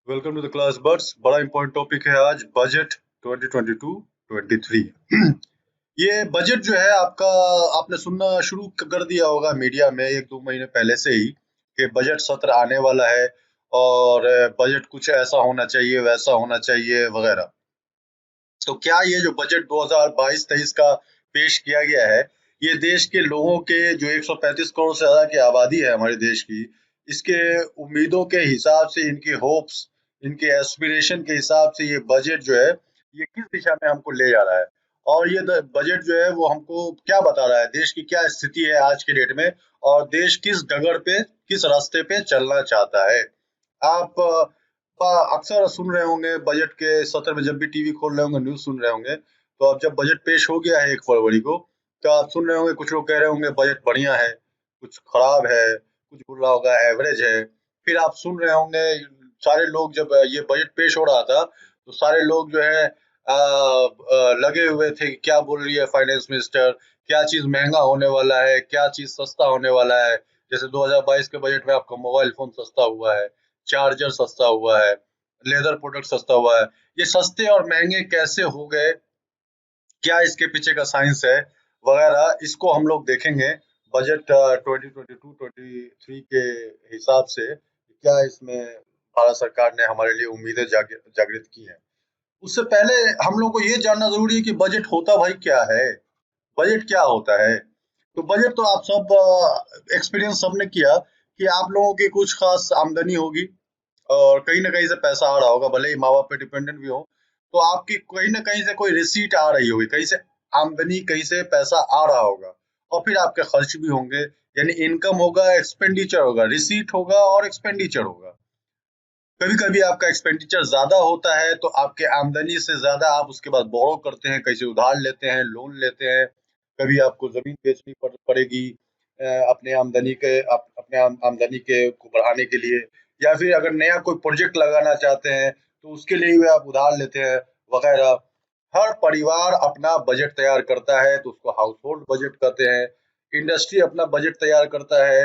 Welcome to the class birds. बड़ा important topic है आज, बजट 2022-23। ये बजट जो है आपका, आपने सुनना शुरू कर दिया होगा मीडिया में 1-2 महीने पहले से ही कि बजट सत्र आने वाला है और बजट कुछ ऐसा होना चाहिए, वैसा होना चाहिए वगैरह। तो क्या ये जो बजट 2022-23 का पेश किया गया है, ये देश के लोगों के जो 135 करोड़ से ज्यादा की आबादी है हमारे देश की, इसके उम्मीदों के हिसाब से, इनकी होप्स, इनके एस्पिरेशन के हिसाब से ये बजट जो है, ये किस दिशा में हमको ले जा रहा है? और ये बजट जो है वो हमको क्या बता रहा है, देश की क्या स्थिति है आज के डेट में, और देश किस डगर पे, किस रास्ते पे चलना चाहता है? आप अक्सर सुन रहे होंगे बजट के सत्र में, जब भी टीवी खोल रहे होंगे, न्यूज़ सुन रहे होंगे, तो अब जब बजट पेश हो गया है 1 फरवरी को, तो आप सुन रहे होंगे, कुछ लोग कह रहे होंगे बजट बढ़िया है, कुछ खराब है, कुछ बोल रहा होगा एवरेज है। फिर आप सुन रहे होंगे सारे लोग, जब ये बजट पेश हो रहा था, तो सारे लोग जो है लगे हुए थे कि क्या बोल रही है फाइनेंस मिनिस्टर, क्या चीज़ महँगा होने वाला है, क्या चीज़ सस्ता होने वाला है। जैसे 2022 के बजट में आपका मोबाइल फ़ोन सस्ता हुआ है, चार्जर सस्ता हुआ है, लेदर प्रोडक्ट सस्ता हुआ है। ये सस्ते और महंगे कैसे हो गए, क्या इसके पीछे का साइंस है वगैरह, इसको हम लोग देखेंगे बजट 2022-23 के हिसाब से। क्या इसमें भारत सरकार ने हमारे लिए उम्मीदें जागृत की हैं। उससे पहले हम लोग को ये जानना जरूरी है कि बजट होता भाई क्या है, बजट क्या होता है। तो बजट तो आप सब एक्सपीरियंस सबने किया कि आप लोगों की कुछ खास आमदनी होगी और कहीं ना कहीं से पैसा आ रहा होगा, भले ही माँ बाप पे डिपेंडेंट भी हो, तो आपकी कहीं ना कहीं से कोई रिसीट आ रही होगी, कहीं से आमदनी, कहीं से पैसा आ रहा होगा। और फिर आपके खर्च भी होंगे, यानी इनकम होगा, एक्सपेंडिचर होगा, रिसीट होगा और एक्सपेंडिचर होगा। कभी कभी आपका एक्सपेंडिचर ज्यादा होता है तो आपके आमदनी से ज्यादा आप उसके बाद बोरो करते हैं, कैसे उधार लेते हैं, लोन लेते हैं। कभी आपको जमीन बेचनी पड़ेगी अपने आमदनी के आमदनी के को बढ़ाने के लिए, या फिर अगर नया कोई प्रोजेक्ट लगाना चाहते हैं तो उसके लिए भी आप उधार लेते हैं वगैरह। हर परिवार अपना बजट तैयार करता है तो उसको हाउस होल्ड बजट कहते हैं। इंडस्ट्री अपना बजट तैयार करता है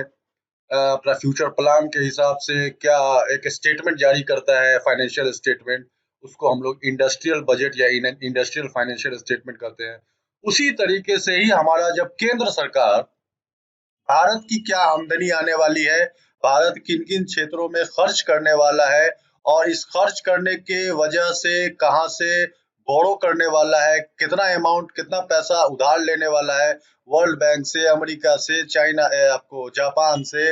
अपना फ्यूचर प्लान के हिसाब से, क्या एक स्टेटमेंट जारी करता है, फाइनेंशियल स्टेटमेंट, उसको हम लोग इंडस्ट्रियल बजट या इंडस्ट्रियल फाइनेंशियल स्टेटमेंट कहते हैं। उसी तरीके से ही हमारा जब केंद्र सरकार भारत की क्या आमदनी आने वाली है, भारत किन-किन क्षेत्रों में खर्च करने वाला है और इस खर्च करने के वजह से कहाँ से बोरो करने वाला है, कितना अमाउंट, कितना पैसा उधार लेने वाला है, वर्ल्ड बैंक से, अमेरिका से, चाइना आपको जापान से,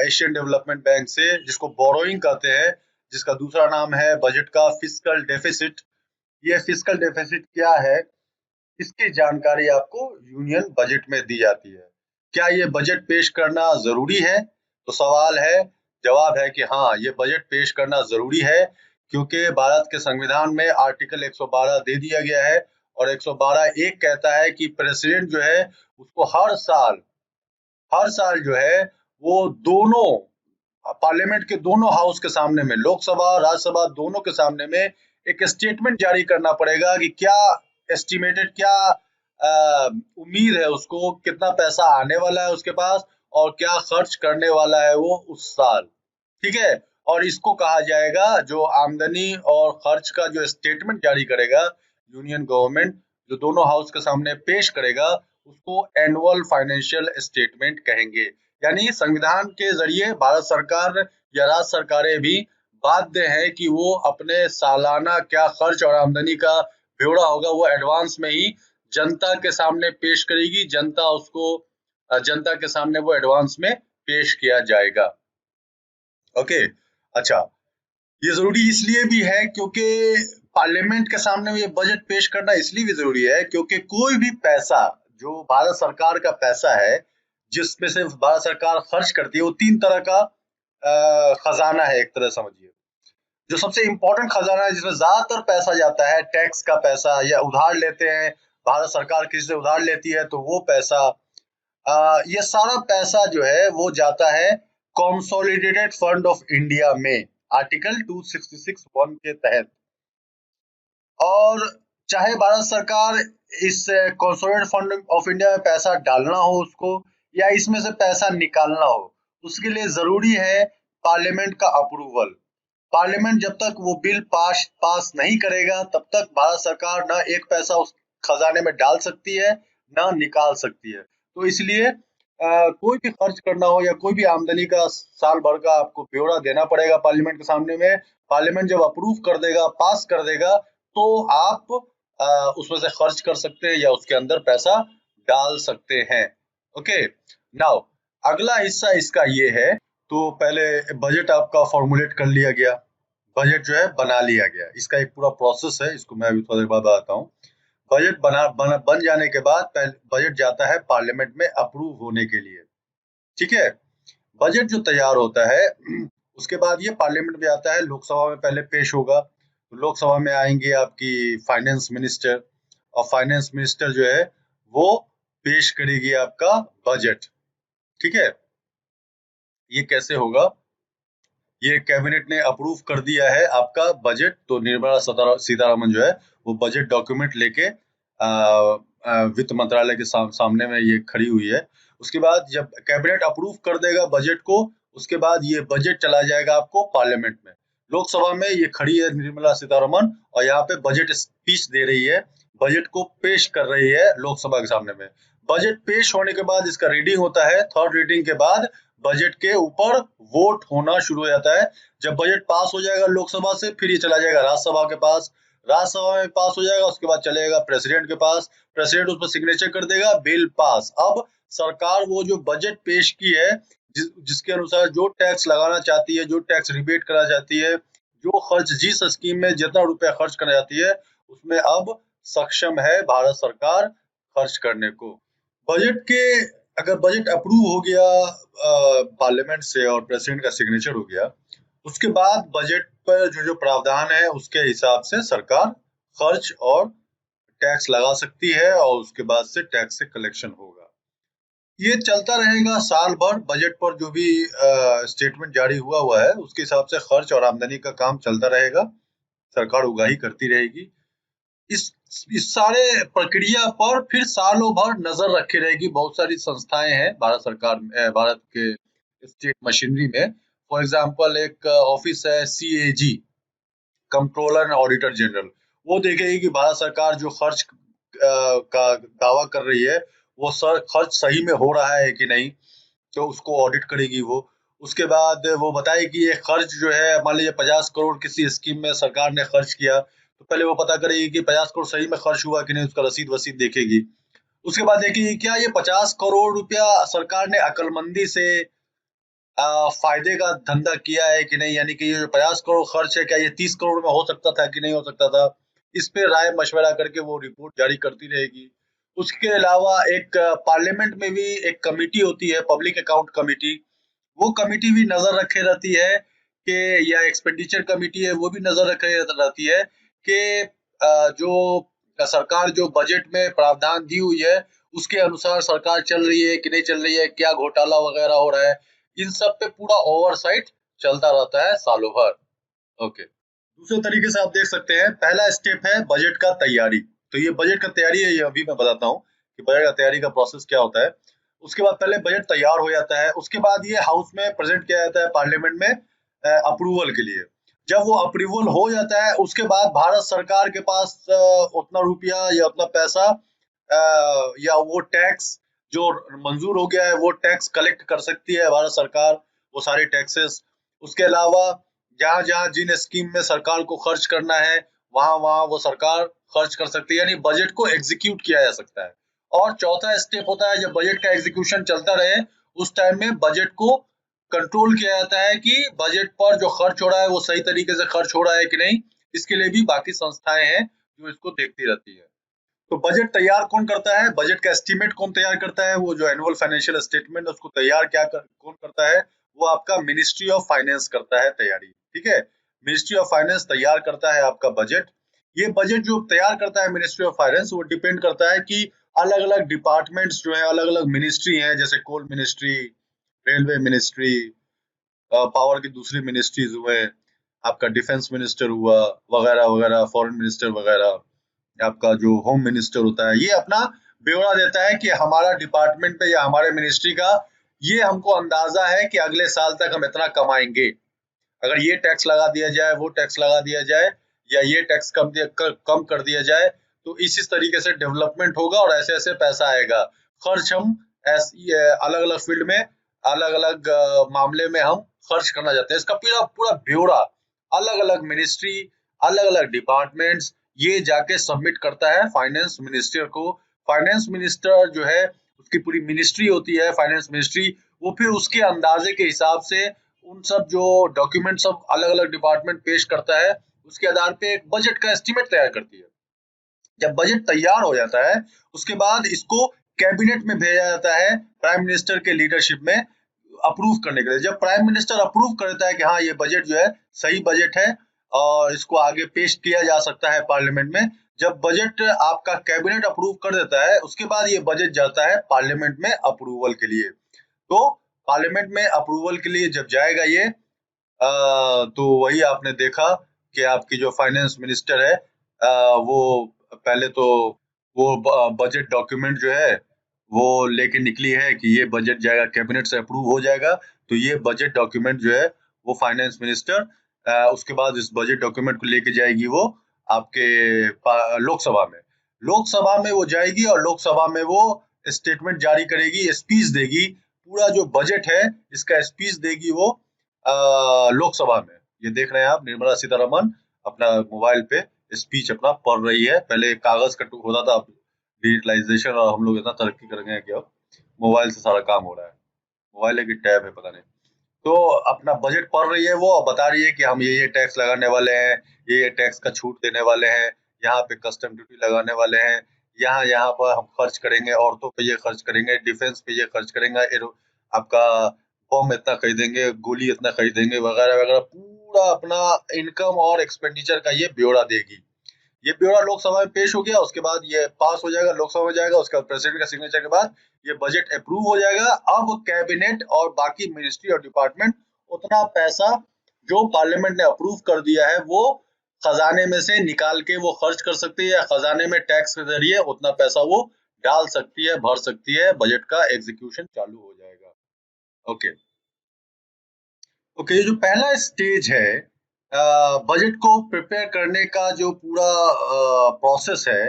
एशियन डेवलपमेंट बैंक से, जिसको बोरोइंग कहते हैं, जिसका दूसरा नाम है बजट का फिस्कल डेफिसिट। ये फिस्कल डेफिसिट क्या है, इसकी जानकारी आपको यूनियन बजट में दी जाती है। क्या ये बजट पेश करना जरूरी है? तो सवाल है, जवाब है कि हाँ, ये बजट पेश करना जरूरी है, क्योंकि भारत के संविधान में आर्टिकल 112 दे दिया गया है और 112 एक कहता है कि प्रेसिडेंट जो है उसको हर साल जो है वो दोनों पार्लियामेंट के दोनों हाउस के सामने में, लोकसभा राज्यसभा दोनों के सामने में एक स्टेटमेंट जारी करना पड़ेगा कि क्या एस्टिमेटेड, क्या उम्मीद है उसको, कितना पैसा आने वाला है उसके पास और क्या खर्च करने वाला है वो उस साल। ठीक है। और इसको कहा जाएगा, जो आमदनी और खर्च का जो स्टेटमेंट जारी करेगा यूनियन गवर्नमेंट, जो दोनों हाउस के सामने पेश करेगा, उसको एनुअल फाइनेंशियल स्टेटमेंट कहेंगे। यानी संविधान के जरिए भारत सरकार या राज्य सरकारें भी बाध्य है कि वो अपने सालाना क्या खर्च और आमदनी का ब्यौरा होगा वो एडवांस में ही जनता के सामने पेश करेगी, जनता के सामने वो एडवांस में पेश किया जाएगा। ओके। अच्छा, ये जरूरी इसलिए भी है क्योंकि पार्लियामेंट के सामने ये बजट पेश करना इसलिए भी जरूरी है क्योंकि कोई भी पैसा, जो भारत सरकार का पैसा है, जिसमें से भारत सरकार खर्च करती है, वो तीन तरह का खजाना है, एक तरह समझिए। जो सबसे इम्पोर्टेंट खजाना है, जिसमें ज्यादातर पैसा जाता है, टैक्स का पैसा, या उधार लेते हैं, भारत सरकार किसी से उधार लेती है तो वो पैसा, ये सारा पैसा जो है वो जाता है कंसोलिडेटेड फंड ऑफ इंडिया में, आर्टिकल 266(1) के तहत। और चाहे भारत सरकार इस कंसोलिडेटेड फंड ऑफ इंडिया में पैसा डालना हो उसको, या इसमें से पैसा निकालना हो, उसके लिए जरूरी है पार्लियामेंट का अप्रूवल। पार्लियामेंट जब तक वो बिल पास नहीं करेगा तब तक भारत सरकार ना एक पैसा उस खजाने में डाल सकती है ना निकाल सकती है। तो इसलिए कोई भी खर्च करना हो या कोई भी आमदनी का साल भर का आपको ब्यौरा देना पड़ेगा पार्लियामेंट के सामने में। पार्लियामेंट जब अप्रूव कर देगा, पास कर देगा, तो आप उसमें से खर्च कर सकते हैं या उसके अंदर पैसा डाल सकते हैं। ओके, नाउ अगला हिस्सा इसका ये है, तो पहले बजट आपका फॉर्मुलेट कर लिया गया, बजट जो है बना लिया गया, इसका एक पूरा प्रोसेस है, इसको मैं अभी थोड़ी देर बाद बताता हूँ। बजट बन जाने के बाद बजट जाता है पार्लियामेंट में अप्रूव होने के लिए, ठीक है। बजट जो तैयार होता है उसके बाद ये पार्लियामेंट में आता है, लोकसभा में पहले पेश होगा। तो लोकसभा में आएंगे आपकी फाइनेंस मिनिस्टर, और फाइनेंस मिनिस्टर जो है वो पेश करेगी आपका बजट, ठीक है। ये कैसे होगा, ये कैबिनेट ने अप्रूव कर दिया है आपका बजट, तो निर्मला सीतारमन जो है वो बजट डॉक्यूमेंट लेके वित्त मंत्रालय के सामने में ये खड़ी हुई है। उसके बाद जब कैबिनेट अप्रूव कर देगा बजट को, उसके बाद ये बजट चला जाएगा आपको पार्लियामेंट में। लोकसभा में ये खड़ी है निर्मला सीतारमन और यहाँ पे बजट स्पीच दे रही है, बजट को पेश कर रही है लोकसभा के सामने में। बजट पेश होने के बाद इसका रीडिंग होता है, थर्ड रीडिंग के बाद बजट के ऊपर वोट होना शुरू हो जाता है। जब बजट पास हो जाएगा लोकसभा से, फिर ये चला जाएगा राज्यसभा के पास, राज्यसभा में पास हो जाएगा, उसके बाद चलेगा प्रेसिडेंट के पास, प्रेसिडेंट उस पर सिग्नेचर कर देगा, बिल पास। अब सरकार वो जो बजट पेश की है, जिसके अनुसार जो टैक्स लगाना चाहती है, जो टैक्स रिबेट करना चाहती है, जो खर्च जिस स्कीम में जितना रुपया खर्च करना चाहती है, उसमें अब सक्षम है भारत सरकार खर्च करने को। बजट के अगर बजट अप्रूव हो गया पार्लियामेंट से और प्रेसिडेंट का सिग्नेचर हो गया, उसके बाद बजट पर जो प्रावधान है उसके हिसाब से सरकार खर्च और टैक्स लगा सकती है और उसके बाद से टैक्स से कलेक्शन होगा। ये चलता रहेगा साल भर, बजट पर जो भी स्टेटमेंट जारी हुआ है उसके हिसाब से खर्च और आमदनी का काम चलता रहेगा, सरकार उगाही करती रहेगी। इस सारे प्रक्रिया पर फिर सालों भर नजर रखे रहेगी बहुत सारी संस्थाएं हैं भारत सरकार में, भारत के स्टेट मशीनरी में। फॉर एग्जांपल एक ऑफिस है CAG, controller and auditor general, वो देखेगी कि भारत सरकार जो खर्च का दावा कर रही है वो खर्च सही में हो रहा है कि नहीं, तो उसको ऑडिट करेगी वो। उसके बाद वो बताएगी ये खर्च जो है, मान लीजिए 50 करोड़ किसी स्कीम में सरकार ने खर्च किया, तो पहले वो पता करेगी कि 50 करोड़ सही में खर्च हुआ कि नहीं, उसका रसीद वसीद देखेगी। उसके बाद देखेगी क्या ये 50 करोड़ रुपया सरकार ने अकलमंदी से फायदे का धंधा किया है कि नहीं, यानी कि ये 50 करोड़ खर्च है क्या ये 30 करोड़ में हो सकता था कि नहीं हो सकता था। इस पे राय मशवरा करके वो रिपोर्ट जारी करती रहेगी। उसके अलावा एक पार्लियामेंट में भी एक कमेटी होती है, पब्लिक अकाउंट कमेटी, वो कमेटी भी नजर रखे रहती है कि, या एक्सपेंडिचर कमेटी है वो भी नजर रखे रहती है कि जो सरकार जो बजट में प्रावधान दी हुई है उसके अनुसार सरकार चल रही है कि नहीं चल रही है, क्या घोटाला वगैरह हो रहा है, इन सब पे पूरा ओवरसाइट चलता रहता है सालों भर। ओके, दूसरे तरीके से आप देख सकते हैं, पहला स्टेप है बजट का तैयारी। तो ये बजट का तैयारी है, ये अभी मैं बताता हूँ कि बजट का तैयारी का प्रोसेस क्या होता है। उसके बाद पहले बजट तैयार हो जाता है, उसके बाद ये हाउस में प्रेजेंट किया जाता है पार्लियामेंट में अप्रूवल के लिए। जब वो अप्रूवल हो जाता है उसके बाद भारत सरकार के पास उतना रुपया या उतना पैसा या वो टैक्स जो मंजूर हो गया है वो टैक्स कलेक्ट कर सकती है भारत सरकार, वो सारे टैक्सेस। उसके अलावा जहां जहां जिन स्कीम में सरकार को खर्च करना है वहां वहां वो सरकार खर्च कर सकती है, यानी बजट को एग्जीक्यूट किया जा सकता है। और चौथा स्टेप होता है जब बजट का एग्जीक्यूशन चलता रहे उस टाइम में बजट को कंट्रोल किया जाता है कि बजट पर जो खर्च हो रहा है वो सही तरीके से खर्च हो रहा है कि नहीं। इसके लिए भी बाकी संस्थाएं हैं जो इसको देखती रहती है। तो बजट तैयार कौन करता है, बजट का एस्टीमेट कौन तैयार करता है, वो जो एनुअल फाइनेंशियल स्टेटमेंट उसको तैयार कौन करता है, वो आपका मिनिस्ट्री ऑफ फाइनेंस करता है तैयारी, ठीक है। मिनिस्ट्री ऑफ फाइनेंस तैयार करता है आपका बजट। ये बजट जो तैयार करता है मिनिस्ट्री ऑफ फाइनेंस, वो डिपेंड करता है कि अलग अलग डिपार्टमेंट्स जो है, अलग अलग मिनिस्ट्री है, जैसे coal ministry, railway ministry, power की दूसरी मिनिस्ट्रीज हुए, आपका डिफेंस मिनिस्टर हुआ वगैरह वगैरह, फॉरेन मिनिस्टर वगैरह, आपका जो होम मिनिस्टर होता है, ये अपना ब्यौरा देता है कि हमारा डिपार्टमेंट पे या हमारे मिनिस्ट्री का ये हमको अंदाजा है कि अगले साल तक हम इतना कमाएंगे। अगर ये टैक्स लगा दिया जाए, वो टैक्स लगा दिया जाए, या ये टैक्स कम कर दिया जाए, तो इस तरीके से डेवलपमेंट होगा और ऐसे ऐसे पैसा आएगा। खर्च हम अलग अलग फील्ड में, अलग अलग मामले में हम खर्च करना चाहते हैं। इसका पूरा पूरा ब्यौरा अलग अलग मिनिस्ट्री, अलग अलग डिपार्टमेंट्स ये जाके सबमिट करता है फाइनेंस मिनिस्टर को। फाइनेंस मिनिस्टर जो है, उसकी पूरी मिनिस्ट्री होती है फाइनेंस मिनिस्ट्री, वो फिर उसके अंदाजे के हिसाब से उन सब जो डॉक्यूमेंट सब अलग अलग डिपार्टमेंट पेश करता है, उसके आधार पे एक बजट का एस्टीमेट तैयार करती है। जब बजट तैयार हो जाता है, उसके बाद इसको कैबिनेट में भेजा जाता है प्राइम मिनिस्टर के लीडरशिप में अप्रूव करने के लिए। जब प्राइम मिनिस्टर अप्रूव करता है कि हाँ ये बजट जो है सही बजट है और इसको आगे पेश किया जा सकता है पार्लियामेंट में, जब बजट आपका कैबिनेट अप्रूव कर देता है, उसके बाद ये बजट जाता है पार्लियामेंट में अप्रूवल के लिए। तो पार्लियामेंट में अप्रूवल के लिए जब जाएगा ये, तो वही आपने देखा कि आपकी जो फाइनेंस मिनिस्टर है, वो पहले तो वो बजट डॉक्यूमेंट जो है वो लेके निकली है कि ये बजट जाएगा, कैबिनेट से अप्रूव हो जाएगा। तो ये बजट डॉक्यूमेंट जो है वो फाइनेंस मिनिस्टर उसके बाद इस बजट डॉक्यूमेंट को लेके जाएगी वो आपके लोकसभा में। लोकसभा में वो जाएगी और लोकसभा में वो स्टेटमेंट जारी करेगी, स्पीच देगी, पूरा जो बजट है इसका स्पीच देगी वो लोकसभा में। ये देख रहे हैं आप, निर्मला सीतारमण अपना मोबाइल पे स्पीच अपना पढ़ रही है। पहले कागज का होता था, डिजिटलाइजेशन और हम लोग इतना तरक्की कर गए हैं कि अब मोबाइल से सारा काम हो रहा है। मोबाइल है कि टैब है पता नहीं। तो अपना बजट पढ़ रही है वो, और बता रही है कि हम ये टैक्स लगाने वाले हैं, ये टैक्स का छूट देने वाले हैं, यहाँ पे कस्टम ड्यूटी लगाने वाले हैं, यहाँ यहाँ पर हम खर्च करेंगे, औरतों पे ये खर्च करेंगे, डिफेंस पे ये खर्च करेंगे, आपका बम इतना खरीदेंगे, गोली इतना खरीदेंगे, वगैरह वगैरह। पूरा अपना इनकम और एक्सपेंडिचर का ये ब्यौरा देगी। ये ब्यौरा लोकसभा में पेश हो गया, उसके बाद ये पास हो जाएगा, लोकसभा में जाएगा, उसके बाद प्रेसिडेंट का सिग्नेचर के बाद ये बजट अप्रूव हो जाएगा। अब कैबिनेट और बाकी मिनिस्ट्री और डिपार्टमेंट उतना पैसा जो पार्लियामेंट ने अप्रूव कर दिया है वो खजाने में से निकाल के वो खर्च कर सकती है, या खजाने में टैक्स के जरिए उतना पैसा वो डाल सकती है, भर सकती है, बजट का एग्जीक्यूशन चालू हो जाएगा। ओके ओके, ये जो पहला स्टेज है बजट को प्रिपेयर करने का, जो पूरा प्रोसेस है,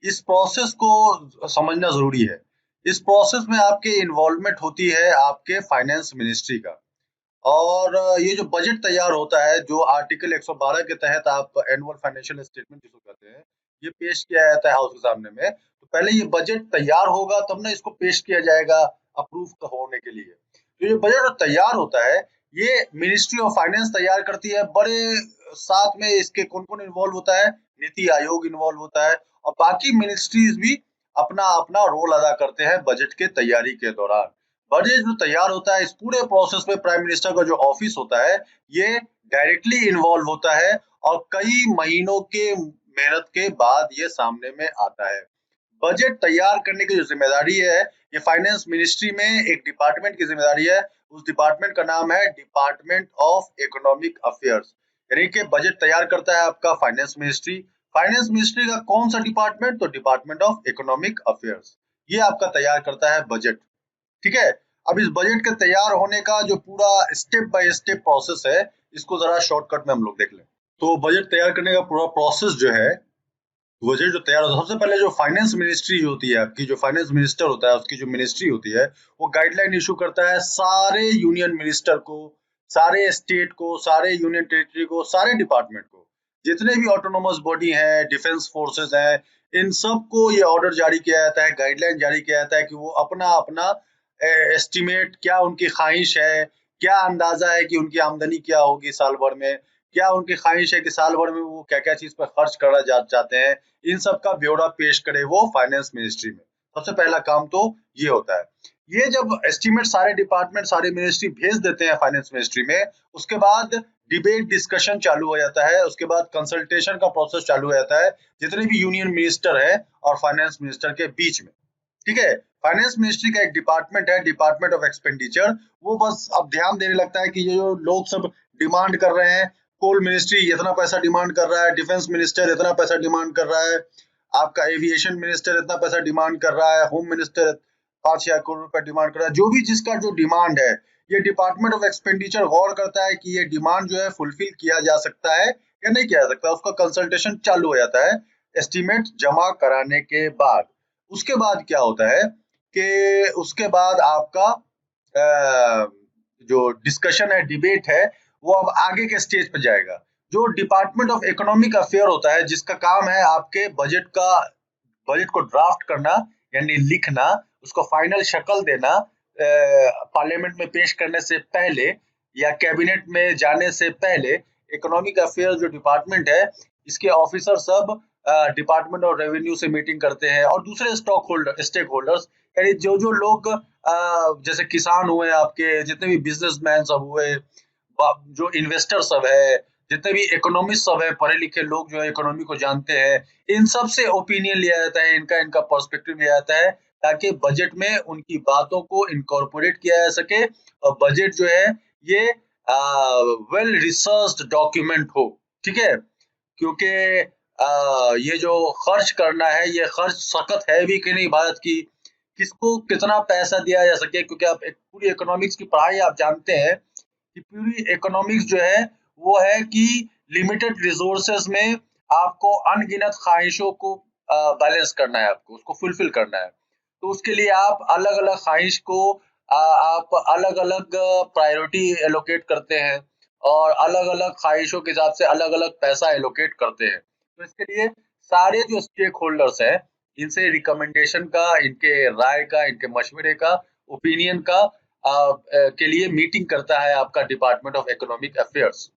इस प्रोसेस को समझना जरूरी है। इस प्रोसेस में आपके इन्वॉल्वमेंट होती है आपके फाइनेंस मिनिस्ट्री का। और ये जो बजट तैयार होता है, जो आर्टिकल 112 के तहत आप एनुअल फाइनेंशियल स्टेटमेंट जिसको कहते हैं, ये पेश किया जाता है हाउस के सामने में। तो पहले ये बजट तैयार होगा, तब ना इसको पेश किया जाएगा अप्रूव होने के लिए। तो ये बजट जो तैयार होता है, ये मिनिस्ट्री ऑफ फाइनेंस तैयार करती है। बड़े साथ में इसके कौन कौन इन्वॉल्व होता है, नीति आयोग इन्वॉल्व होता है, और बाकी मिनिस्ट्रीज भी अपना अपना रोल अदा करते हैं बजट के तैयारी के दौरान। बजट जो तैयार होता है, इस पूरे प्रोसेस में प्राइम मिनिस्टर का जो ऑफिस होता है, ये डायरेक्टली इन्वॉल्व होता है, और कई महीनों के मेहनत के बाद ये सामने में आता है। बजट तैयार करने की जो जिम्मेदारी है, ये फाइनेंस मिनिस्ट्री में एक डिपार्टमेंट की जिम्मेदारी है। उस डिपार्टमेंट का नाम है डिपार्टमेंट ऑफ इकोनॉमिक अफेयर्स। यानी कि बजट तैयार करता है आपका फाइनेंस मिनिस्ट्री। फाइनेंस मिनिस्ट्री का कौन सा डिपार्टमेंट? तो डिपार्टमेंट ऑफ इकोनॉमिक अफेयर्स। ये आपका तैयार करता है बजट। ठीक है। अब इस बजट के तैयार होने का जो पूरा स्टेप बाय स्टेप प्रोसेस है, इसको जरा शॉर्टकट में हम लोग देख लें। तो बजट तैयार करने का पूरा प्रोसेस जो है, बजट जो तैयार होता है, सबसे पहले जो फाइनेंस मिनिस्ट्री होती है आपकी, जो फाइनेंस मिनिस्टर होता है, उसकी जो मिनिस्ट्री होती है, वो गाइडलाइन इशू करता है सारे यूनियन मिनिस्टर को, सारे स्टेट को, सारे यूनियन टेरिटरी को, सारे डिपार्टमेंट को, जितने भी ऑटोनोमस बॉडी है, डिफेंस फोर्सेस है, इन सबको ये ऑर्डर जारी किया जाता है, गाइडलाइन जारी किया जाता है कि वो अपना अपना एस्टिमेट, क्या उनकी ख्वाहिश है, क्या अंदाजा है कि उनकी आमदनी क्या होगी साल भर में, क्या उनकी ख्वाहिश है कि साल भर में वो क्या क्या चीज पर खर्च करना चाहते हैं, इन सब का ब्यौरा पेश करे वो फाइनेंस मिनिस्ट्री में। सबसे पहला काम तो ये होता है। ये जब एस्टीमेट सारे डिपार्टमेंट, सारे मिनिस्ट्री भेज देते हैं फाइनेंस मिनिस्ट्री में, उसके बाद डिबेट डिस्कशन चालू हो जाता है, उसके बाद कंसल्टेशन का प्रोसेस चालू हो जाता है जितने भी यूनियन मिनिस्टर है और फाइनेंस मिनिस्टर के बीच में। ठीक है। फाइनेंस मिनिस्ट्री का एक डिपार्टमेंट है, डिपार्टमेंट ऑफ एक्सपेंडिचर। वो बस अब ध्यान देने लगता है कि ये जो लोग सब डिमांड कर रहे हैं, कोल मिनिस्ट्री इतना पैसा डिमांड कर रहा है, डिफेंस मिनिस्टर इतना पैसा डिमांड कर रहा है, आपका एविएशन मिनिस्टर इतना पैसा डिमांड कर रहा है, होम मिनिस्टर 5,000 करोड़ रुपए डिमांड कर रहा है, जो भी जिसका जो डिमांड है, ये डिपार्टमेंट ऑफ एक्सपेंडिचर गौर करता है कि ये डिमांड जो है फुलफिल किया जा सकता है या नहीं किया जा सकता, उसका कंसल्टेशन चालू हो जाता है एस्टीमेट जमा कराने के बाद। उसके बाद क्या होता है कि उसके बाद आपका जो डिस्कशन है, डिबेट है, वो अब आगे के स्टेज पे जाएगा। जो डिपार्टमेंट ऑफ इकोनॉमिक अफेयर होता है, जिसका काम है आपके बजट को ड्राफ्ट करना, यानी लिखना, उसको फाइनल शक्ल देना, पार्लियामेंट में पेश करने से पहले या कैबिनेट में जाने से पहले। इकोनॉमिक अफेयर जो डिपार्टमेंट है, इसके ऑफिसर सब डिपार्टमेंट ऑफ रेवेन्यू से मीटिंग करते हैं, और दूसरे स्टेक होल्डर्स, यानी जो जो लोग जैसे किसान हुए, आपके जितने भी बिजनेसमैन सब हुए, जो इन्वेस्टर सब है, जितने भी इकोनॉमिस्ट सब है, पढ़े लिखे लोग जो है इकोनॉमी को जानते हैं, इन सब से ओपिनियन लिया जाता है, इनका पर्सपेक्टिव लिया जाता है, ताकि बजट में उनकी बातों को इनकॉर्पोरेट किया जा सके, और बजट जो है ये वेल रिसर्च्ड डॉक्यूमेंट हो। ठीक है, क्योंकि ये जो खर्च करना है, ये खर्च सख्त है भी कि नहीं भारत की, किसको कितना पैसा दिया जा सके, क्योंकि आप एक पूरी इकोनॉमिक्स की पढ़ाई आप जानते हैं कि पूरी इकोनॉमिक्स जो है वो है कि लिमिटेड रिसोर्सेज में आपको अनगिनत ख्वाहिशों को बैलेंस करना है, आपको उसको फुलफिल करना है। तो उसके लिए आप अलग अलग ख्वाहिश को आप अलग अलग प्रायोरिटी एलोकेट करते हैं, और अलग अलग ख्वाहिशों के हिसाब से अलग अलग पैसा एलोकेट करते हैं। तो इसके लिए सारे जो स्टेक होल्डर्स हैं, इनसे रिकमेंडेशन का, इनके राय का, इनके मशवरे का, ओपिनियन का के लिए मीटिंग करता है आपका डिपार्टमेंट ऑफ इकोनॉमिक अफेयर्स।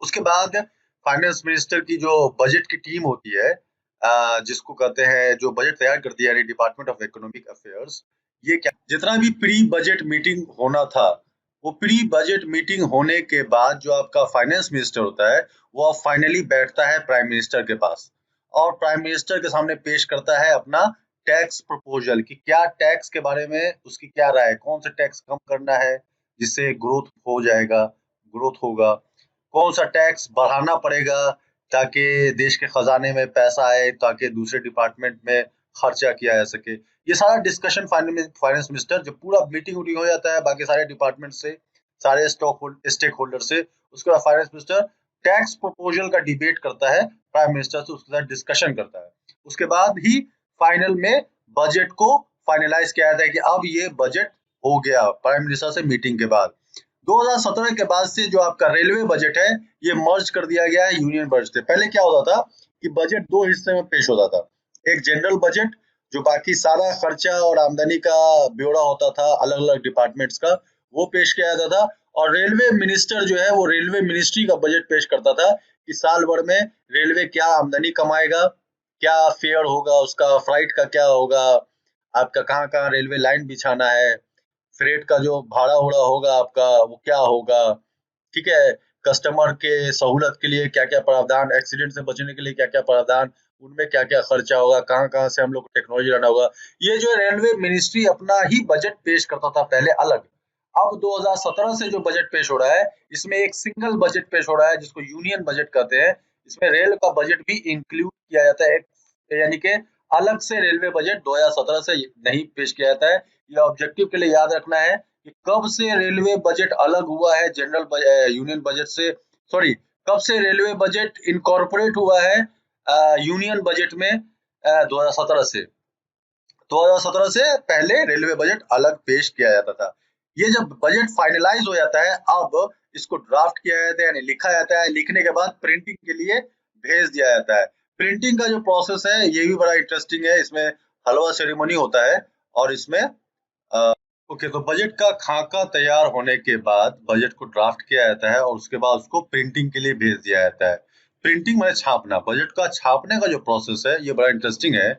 उसके बाद फाइनेंस मिनिस्टर की जो बजट की टीम होती है, जिसको कहते हैं, जो बजट तैयार करती है, यानी डिपार्टमेंट ऑफ इकोनॉमिक अफेयर्स, ये क्या जितना भी प्री बजट मीटिंग होना था, वो प्री बजट मीटिंग होने के बाद जो आपका फाइनेंस मिनिस्टर होता है, वो फाइनली बैठता है प्राइम मिनिस्टर के पास, और प्राइम मिनिस्टर के सामने पेश करता है अपना टैक्स प्रपोजल, कि क्या टैक्स के बारे में उसकी क्या राय है, कौन सा टैक्स कम करना है जिससे ग्रोथ होगा, कौन सा टैक्स बढ़ाना पड़ेगा ताकि देश के खजाने में पैसा आए, ताकि दूसरे डिपार्टमेंट में खर्चा किया जा सके। ये सारा डिस्कशन फाइनेंस मिनिस्टर, जब पूरा मीटिंग हो जाता है बाकी सारे डिपार्टमेंट से, सारे स्टेक होल्डर से, उसके बाद फाइनेंस मिनिस्टर टैक्स प्रपोजल का डिबेट करता है प्राइम मिनिस्टर से, उसके साथ डिस्कशन करता है। उसके बाद ही फाइनल में बजट को फाइनलाइज किया जाता है कि अब ये बजट हो गया, प्राइम मिनिस्टर से मीटिंग के बाद। 2017 के बाद से जो आपका रेलवे बजट है, ये मर्ज कर दिया गया है यूनियन बजट से। पहले क्या होता था कि बजट दो हिस्से में पेश होता था, एक जनरल बजट, जो बाकी सारा खर्चा और आमदनी का ब्यौरा होता था अलग अलग डिपार्टमेंट्स का, वो पेश किया जाता था, और रेलवे मिनिस्टर जो है वो रेलवे मिनिस्ट्री का बजट पेश करता था कि साल भर में रेलवे क्या आमदनी कमाएगा, क्या फेयर होगा उसका, फ्लाइट का क्या होगा, आपका कहाँ कहाँ रेलवे लाइन बिछाना है, फ्रेट का जो भाड़ा उड़ा होगा आपका वो क्या होगा, ठीक है, कस्टमर के सहूलत के लिए क्या क्या प्रावधान, एक्सीडेंट से बचने के लिए क्या क्या प्रावधान, उनमें क्या क्या खर्चा होगा, कहाँ कहाँ से हम लोग को टेक्नोलॉजी लाना होगा। ये जो रेलवे मिनिस्ट्री अपना ही बजट पेश करता था पहले अलग। अब 2017 से जो बजट पेश हो रहा है, इसमें एक सिंगल बजट पेश हो रहा है जिसको यूनियन बजट कहते हैं। इसमें रेल का बजट भी इंक्लूड किया जाता है, यानी कि अलग से रेलवे बजट 2017 से नहीं पेश किया जाता है। यह ऑब्जेक्टिव के लिए याद रखना है कि कब से रेलवे बजट अलग हुआ है यूनियन बजट से, सॉरी, कब से रेलवे बजट इनकॉर्पोरेट हुआ है यूनियन बजट में, 2017 से। 2017 से पहले रेलवे बजट अलग पेश किया जाता था। ये जब बजट फाइनलाइज हो जाता है, अब इसको ड्राफ्ट किया जाता है, यानी लिखा जाता है, लिखने के बाद प्रिंटिंग के लिए भेज दिया जाता है। प्रिंटिंग का जो प्रोसेस है ये भी बड़ा इंटरेस्टिंग है, इसमें हलवा सेरेमनी होता है, और इसमें ओके, तो बजट का खाका तैयार होने के बाद बजट को ड्राफ्ट किया जाता है, और उसके बाद उसको प्रिंटिंग के लिए भेज दिया जाता है। प्रिंटिंग में छापना, बजट का छापने का जो प्रोसेस है ये बड़ा इंटरेस्टिंग है,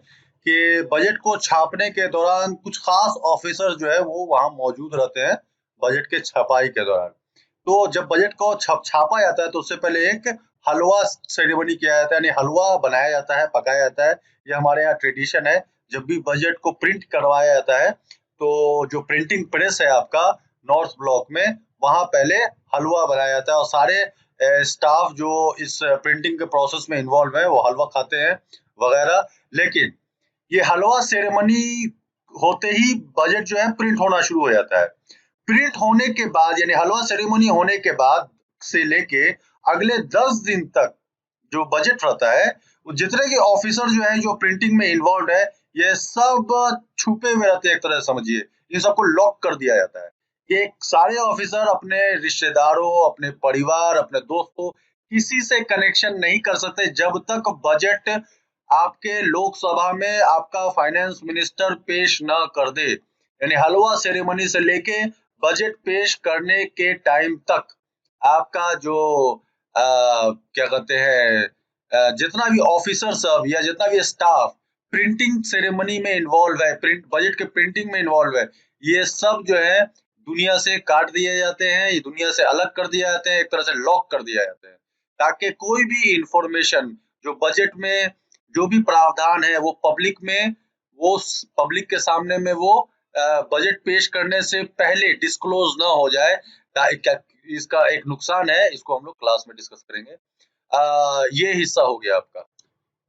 कि बजट को छापने के दौरान कुछ खास ऑफिसर जो है वो वहां मौजूद रहते हैं बजट के छपाई के दौरान। तो जब बजट को छापा जाता है तो उससे पहले एक हलवा सेरेमनी किया जाता है, यानी हलवा बनाया जाता है, पकाया जाता है। ये हमारे यहाँ ट्रेडिशन है, जब भी बजट को प्रिंट करवाया जाता है तो जो प्रिंटिंग प्रेस है आपका नॉर्थ ब्लॉक में, वहां पहले हलवा बनाया जाता है, और सारे स्टाफ जो इस प्रिंटिंग के प्रोसेस में इन्वॉल्व है वो हलवा खाते हैं वगैरह। लेकिन ये हलवा सेरेमनी होते ही बजट जो है प्रिंट होना शुरू हो जाता है। प्रिंट होने के बाद यानी हलवा सेरेमनी होने के बाद से लेके अगले 10 दिन तक जो बजट रहता है, वो जितने के ऑफिसर जो है जो प्रिंटिंग में इन्वॉल्व है, ये सब छुपे हुए रहते हैं एक तरह से समझिए। इन सबको लॉक कर दिया जाता है। ये सारे ऑफिसर अपने रिश्तेदारों, अपने परिवार, अपने दोस्तों किसी से कनेक्शन नहीं कर सकते जब तक बजट आपके लोकसभा में आपका फाइनेंस मिनिस्टर पेश न कर दे। यानी हलवा सेरेमनी से लेके बजट पेश करने के टाइम तक आपका जो क्या कहते हैं जितना भी ऑफिसर सब या जितना भी स्टाफ प्रिंटिंग सेरेमनी में इन्वॉल्व है, प्रिंट बजट के प्रिंटिंग में इन्वॉल्व है, ये सब जो है दुनिया से काट दिए जाते हैं, ये दुनिया से अलग कर दिए जाते हैं, एक तरह से लॉक कर दिया जाते हैं, ताकि कोई भी इंफॉर्मेशन जो बजट में जो भी प्रावधान है वो पब्लिक के सामने में वो बजट पेश करने से पहले डिस्क्लोज ना हो जाए। इसका एक नुकसान है, इसको हम लोग क्लास में डिस्कस करेंगे। ये हिस्सा हो गया आपका।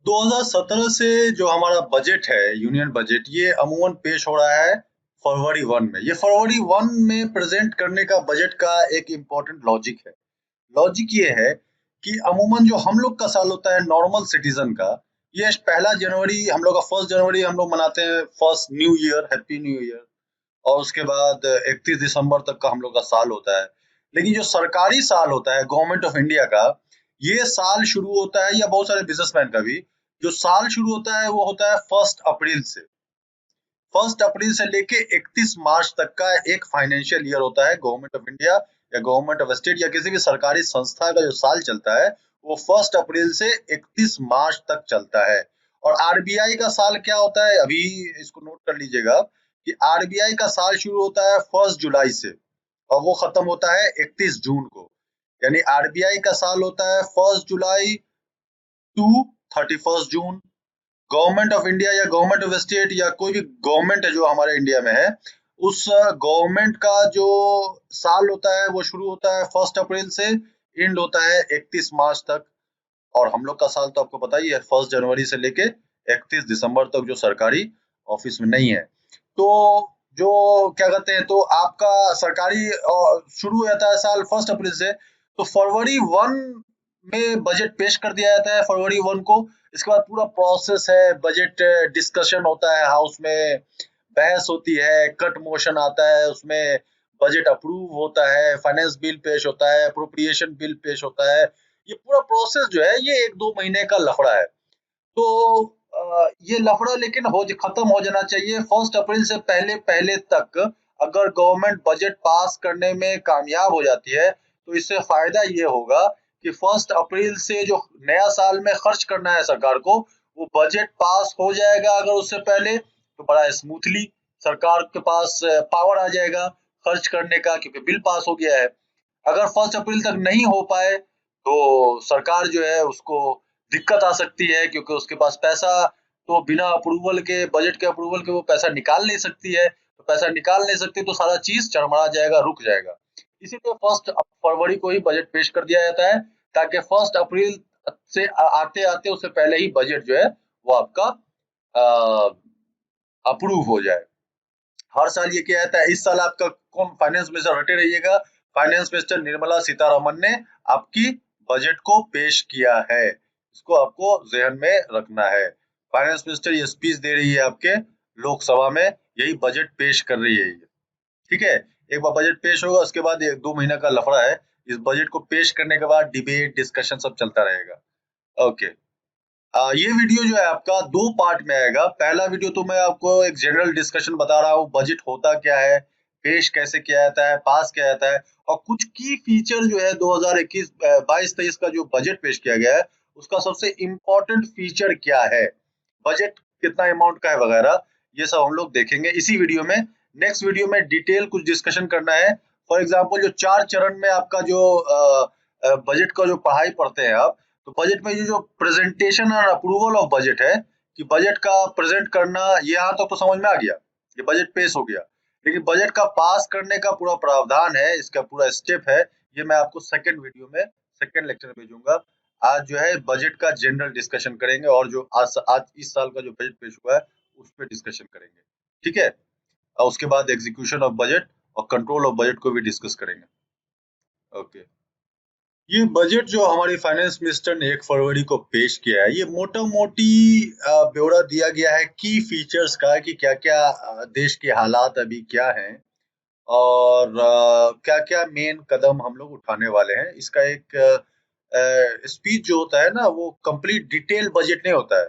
2017 से जो हमारा बजट है, यूनियन बजट, ये अमूमन पेश हो रहा है फरवरी 1 में। ये फरवरी 1 में प्रेजेंट करने का बजट का एक इम्पोर्टेंट लॉजिक है। लॉजिक ये है कि अमूमन जो हम लोग का साल होता है नॉर्मल सिटीजन का, ये 1 जनवरी हम लोग का 1 जनवरी हम लोग मनाते हैं, first new year, happy new year, और उसके बाद 31 दिसंबर तक का हम लोग का साल होता है। लेकिन जो सरकारी साल होता है गवर्नमेंट ऑफ इंडिया का, ये साल शुरू होता है, या बहुत सारे बिजनेसमैन का भी जो साल शुरू होता है वो होता है 1 अप्रैल से। 1 अप्रैल से लेके 31 मार्च तक का एक फाइनेंशियल ईयर होता है गवर्नमेंट ऑफ इंडिया या गवर्नमेंट ऑफ स्टेट या किसी भी सरकारी संस्था का जो साल चलता है वो 1 अप्रैल से 31 मार्च तक चलता है। और आरबीआई का साल क्या होता है, अभी इसको नोट कर लीजिएगा कि आरबीआई का साल शुरू होता है 1 जुलाई से और वो खत्म होता है 31 जून को। यानी आरबीआई का साल होता है 1 जुलाई टू 31 जून। गवर्नमेंट ऑफ इंडिया या गवर्नमेंट ऑफ स्टेट या कोई भी गवर्नमेंट है जो हमारे इंडिया में है, उस गवर्नमेंट का जो साल होता है वो शुरू होता है 1 अप्रैल से, एंड होता है 31 मार्च तक। और हम लोग का साल तो आपको पता ही है 1 जनवरी से लेके 31 दिसंबर तक जो सरकारी ऑफिस में नहीं है। तो जो क्या कहते हैं, तो आपका सरकारी शुरू हो जाता है साल 1 अप्रैल से, तो फरवरी 1 में बजट पेश कर दिया जाता है फरवरी 1 को। इसके बाद पूरा प्रोसेस है, बजट डिस्कशन होता है, हाउस में बहस होती है, कट मोशन आता है, उसमें बजट अप्रूव होता है, फाइनेंस बिल पेश होता है, अप्रोप्रिएशन बिल पेश होता है। ये पूरा प्रोसेस जो है ये 1-2 महीने का लफड़ा है। तो ये लफड़ा लेकिन खत्म हो जाना चाहिए 1 अप्रैल से पहले पहले तक। अगर गवर्नमेंट बजट पास करने में कामयाब हो जाती है तो इससे फायदा ये होगा कि 1 अप्रैल से जो नया साल में खर्च करना है सरकार को, वो बजट पास हो जाएगा अगर उससे पहले, तो बड़ा स्मूथली सरकार के पास पावर आ जाएगा खर्च करने का, क्योंकि बिल पास हो गया है। अगर 1 अप्रैल तक नहीं हो पाए तो सरकार जो है उसको दिक्कत आ सकती है, क्योंकि उसके पास पैसा तो बिना अप्रूवल के, बजट के अप्रूवल के वो पैसा निकाल नहीं सकती है। तो पैसा निकाल नहीं सकती तो सारा चीज चरमरा जाएगा, रुक जाएगा। इसीलिए 1 फरवरी को ही बजट पेश कर दिया जाता है, ताकि 1 अप्रैल से आते आते उससे पहले ही बजट जो है वो आपका अप्रूव हो जाए। हर साल ये किया जाता है। इस साल आपका कौन फाइनेंस मिनिस्टर रटे रहिएगा, फाइनेंस मिनिस्टर निर्मला सीतारमन ने आपकी बजट को पेश किया है, इसको आपको जहन में रखना है। फाइनेंस मिनिस्टर ये स्पीच दे रही है आपके लोकसभा में, यही बजट पेश कर रही है ये, ठीक है। एक बार बजट पेश होगा उसके बाद 1-2 महीना का लफड़ा है। इस बजट को पेश करने के बाद डिबेट डिस्कशन सब चलता रहेगा। ओके, ये वीडियो जो है आपका 2 पार्ट में आएगा। पहला वीडियो तो मैं आपको एक जनरल डिस्कशन बता रहा हूँ, बजट होता क्या है, पेश कैसे किया जाता है, पास किया जाता है, और कुछ की फीचर जो है 2021 22-23 का जो बजट पेश किया गया है उसका सबसे इम्पोर्टेंट फीचर क्या है, बजट कितना अमाउंट का है वगैरह, ये सब हम लोग देखेंगे इसी वीडियो में। नेक्स्ट वीडियो में डिटेल कुछ डिस्कशन करना है। फॉर एग्जाम्पल जो 4 चरण में आपका जो बजट का जो पढ़ाई पढ़ते हैं आप, तो बजट में ये जो प्रेजेंटेशन और अप्रूवल ऑफ बजट है कि बजट का प्रेजेंट करना, ये यहाँ तक तो समझ में आ गया, ये बजट पेश हो गया। लेकिन बजट का पास करने का पूरा प्रावधान है, इसका पूरा स्टेप है, ये मैं आपको सेकंड वीडियो में, सेकंड लेक्चर में भेजूंगा। आज जो है बजट का जनरल डिस्कशन करेंगे और जो आज इस साल का जो बजट पेश हुआ है उस पर डिस्कशन करेंगे, ठीक है। और उसके बाद एग्जीक्यूशन ऑफ बजट और कंट्रोल ऑफ बजट को भी डिस्कस करेंगे। ओके, ये बजट जो हमारी फाइनेंस मिनिस्टर ने 1 फरवरी को पेश किया है, ये मोटा-मोटी ब्यौरा दिया गया है की फीचर्स का कि क्या-क्या देश के हालात अभी क्या हैं और क्या-क्या मेन कदम हम लोग उठाने वाले हैं। इसका एक स्पीच जो होता है ना, वो कंप्लीट डिटेल बजट नहीं होता है,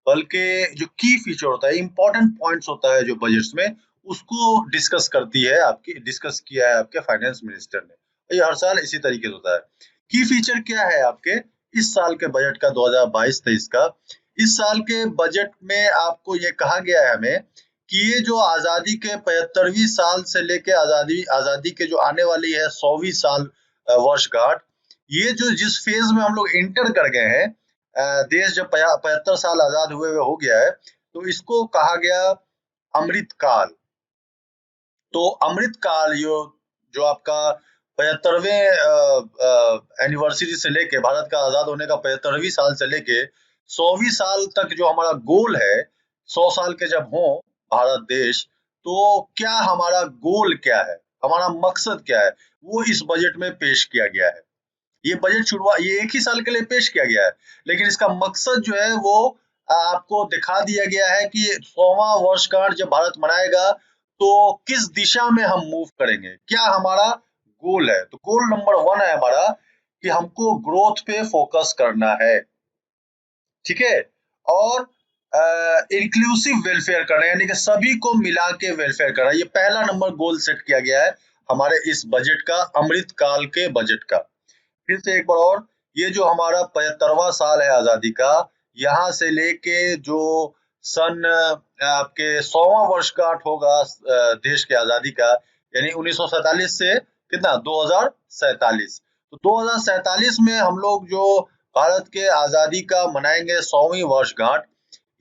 बल्कि जो की फीचर होता है, इम्पोर्टेंट पॉइंट्स होता है जो बजट्स में, उसको डिस्कस किया है आपके फाइनेंस मिनिस्टर ने। ये हर साल इसी तरीके से होता है। की फीचर क्या है आपके इस साल के बजट का 2022-23 का? इस साल के बजट में आपको ये कहा गया है हमें कि ये जो आजादी के 75वीं साल से लेके आजादी आजादी के जो आने वाली है 100वीं साल वर्षगांठ, ये जो जिस फेज में हम लोग एंटर कर गए हैं, देश जब 75 साल आजाद हुए हो गया है, तो इसको कहा गया अमृत काल। तो अमृत काल जो आपका 75वें एनिवर्सरी से लेके भारत का आजाद होने का 75वीं साल से लेके 100वीं साल तक जो हमारा गोल है, 100 साल के जब हो भारत देश, तो क्या हमारा गोल क्या है, हमारा मकसद क्या है, वो इस बजट में पेश किया गया है। ये बजट शुरुआत ये एक ही साल के लिए पेश किया गया है, लेकिन इसका मकसद जो है वो आपको दिखा दिया गया है कि 100वां वर्षगांठ जब भारत मनाएगा तो किस दिशा में हम मूव करेंगे, क्या हमारा गोल है। तो गोल नंबर 1 है हमारा कि हमको ग्रोथ पे फोकस करना है, ठीक है, और इंक्लूसिव वेलफेयर करना है, यानी कि सभी को मिला के वेलफेयर करना। ये पहला नंबर गोल सेट किया गया है हमारे इस बजट का, अमृत काल के बजट का। फिर से एक बार और, ये जो हमारा 75वां साल है आजादी का, यहाँ से लेके जो सन आपके 100वां वर्षगांठ होगा देश के आजादी का, यानी 1947 से कितना 2047, तो 2047 में हम लोग जो भारत के आजादी का मनाएंगे 100वीं वर्षगांठ।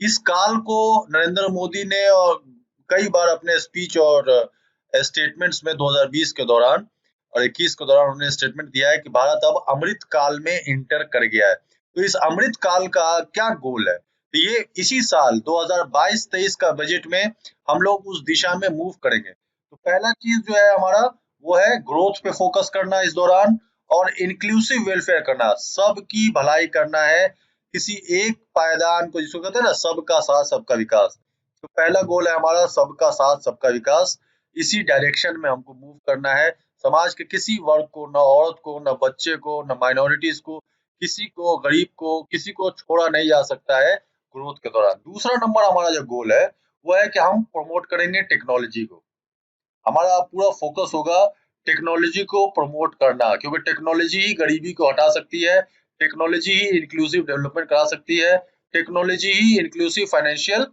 इस काल को नरेंद्र मोदी ने और कई बार अपने स्पीच और स्टेटमेंट्स में 2020 के दौरान और 21 के दौरान उन्होंने स्टेटमेंट दिया है कि भारत अब अमृत काल में इंटर कर गया है। तो इस अमृत काल का क्या गोल है, तो ये इसी साल 2022-23 का बजट में हम लोग उस दिशा में मूव करेंगे। तो पहला चीज जो है हमारा वो है ग्रोथ पे फोकस करना इस दौरान, और इंक्लूसिव वेलफेयर करना, सबकी भलाई करना है, किसी एक पायदान को, जिसको कहते हैं ना सबका साथ सबका विकास। तो पहला गोल है हमारा सबका साथ सबका विकास, इसी डायरेक्शन में हमको मूव करना है। समाज के किसी वर्ग को, न औरत को, न बच्चे को, न माइनॉरिटीज को, किसी को, गरीब को, किसी को छोड़ा नहीं जा सकता है ग्रोथ के दौरान। दूसरा नंबर हमारा जो गोल है वो है कि हम प्रमोट करेंगे टेक्नोलॉजी को। हमारा पूरा फोकस होगा टेक्नोलॉजी को प्रमोट करना, क्योंकि टेक्नोलॉजी ही गरीबी को हटा सकती है, टेक्नोलॉजी ही इंक्लूसिव डेवलपमेंट करा सकती है, टेक्नोलॉजी ही इंक्लूसिव फाइनेंशियल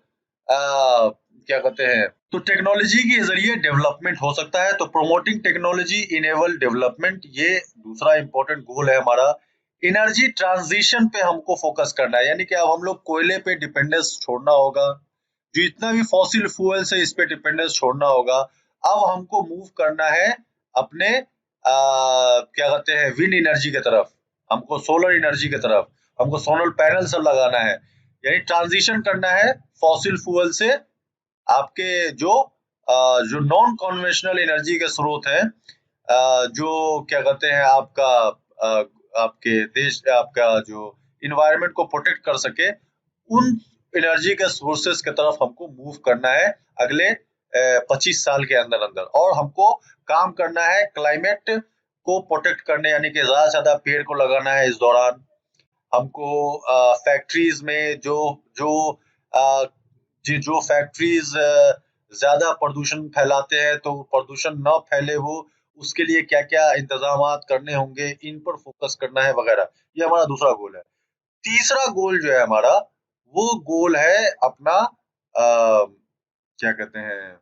क्या कहते हैं, तो टेक्नोलॉजी के जरिए डेवलपमेंट हो सकता है। तो प्रोमोटिंग टेक्नोलॉजी इनेबल डेवलपमेंट, ये दूसरा इंपॉर्टेंट गोल है हमारा। एनर्जी ट्रांजिशन पे हमको फोकस करना है, यानी कि अब हम लोग कोयले पे डिपेंडेंस छोड़ना होगा, जो इतना भी फॉसिल फ्यूल से इस पे डिपेंडेंस छोड़ना होगा। अब हमको मूव करना है अपने क्या कहते हैं विंड एनर्जी की तरफ, हमको सोलर एनर्जी की तरफ, हमको सोलर पैनल सब लगाना है, यानी ट्रांजिशन करना है फॉसिल फ्यूल से आपके जो नॉन कन्वेंशनल एनर्जी के स्रोत हैं, जो क्या कहते हैं आपका आपके देश आपका जो इन्वायरमेंट को प्रोटेक्ट कर सके, उन एनर्जी के सोर्सेस की तरफ हमको मूव करना है अगले 25 साल के अंदर अंदर। और हमको काम करना है क्लाइमेट को प्रोटेक्ट करने, यानी कि ज्यादा से ज्यादा पेड़ को लगाना है इस दौरान। हमको फैक्ट्रीज में जो फैक्ट्रीज ज्यादा प्रदूषण फैलाते हैं, तो प्रदूषण न फैले वो उसके लिए क्या क्या इंतजाम करने होंगे, इन पर फोकस करना है वगैरह। ये हमारा दूसरा गोल है। तीसरा गोल जो है हमारा, वो गोल है अपना क्या कहते हैं,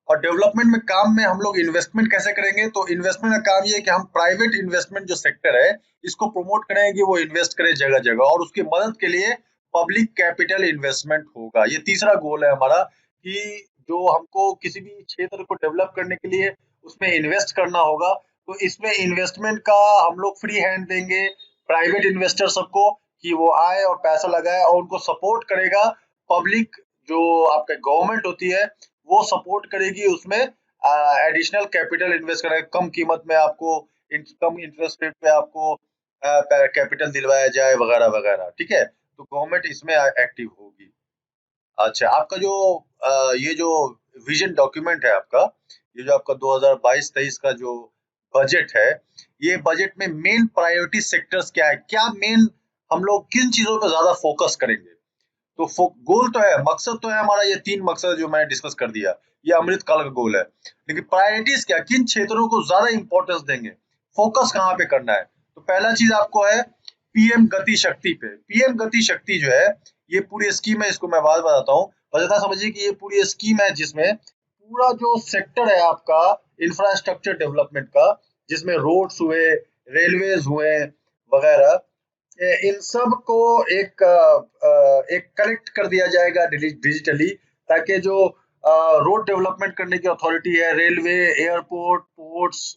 और डेवलपमेंट में काम में हम लोग इन्वेस्टमेंट कैसे करेंगे। तो इन्वेस्टमेंट का काम ये है कि हम प्राइवेट इन्वेस्टमेंट जो सेक्टर है इसको प्रमोट करें कि वो इन्वेस्ट करे जगह जगह, और उसकी मदद के लिए पब्लिक कैपिटल इन्वेस्टमेंट होगा। ये तीसरा गोल है हमारा कि जो हमको किसी भी क्षेत्र को डेवलप करने के लिए उसमें इन्वेस्ट करना होगा, तो इसमें इन्वेस्टमेंट का हम लोग फ्री हैंड देंगे प्राइवेट इन्वेस्टर सबको कि वो आए और पैसा लगाए, और उनको सपोर्ट करेगा पब्लिक, जो आपका गवर्नमेंट होती है वो सपोर्ट करेगी उसमें एडिशनल कैपिटल इन्वेस्ट करें, कम कीमत में आपको कम इंटरेस्ट रेट पे आपको कैपिटल दिलवाया जाए वगैरह वगैरह। ठीक है, तो गवर्नमेंट इसमें एक्टिव होगी। अच्छा, आपका जो ये जो विजन डॉक्यूमेंट है आपका, ये जो आपका 2022-23 का जो बजट है, ये बजट में मेन प्रायोरिटी सेक्टर्स क्या है? क्या मेन हम लोग किन चीजों पे ज्यादा फोकस करेंगे? तो गोल तो है, मकसद तो है हमारा, ये 3 मकसद जो मैंने डिस्कस कर दिया, ये अमृत काल का गोल है। लेकिन प्रायोरिटीज क्या, किन क्षेत्रों को ज्यादा इंपॉर्टेंस देंगे, फोकस कहाँ पे करना है? तो पहला चीज आपको है पीएम गति शक्ति पे। पीएम गति शक्ति जो है, ये पूरी स्कीम है, इसको मैं बात बताता हूँ। बस इतना समझिए कि ये पूरी स्कीम है जिसमें पूरा जो सेक्टर है आपका इंफ्रास्ट्रक्चर डेवलपमेंट का, जिसमें रोड्स हुए, रेलवेज हुए वगैरह, इन सब को एक कनेक्ट कर दिया जाएगा डिजिटली, ताकि जो रोड डेवलपमेंट करने की अथॉरिटी है, रेलवे, एयरपोर्ट, पोर्ट्स,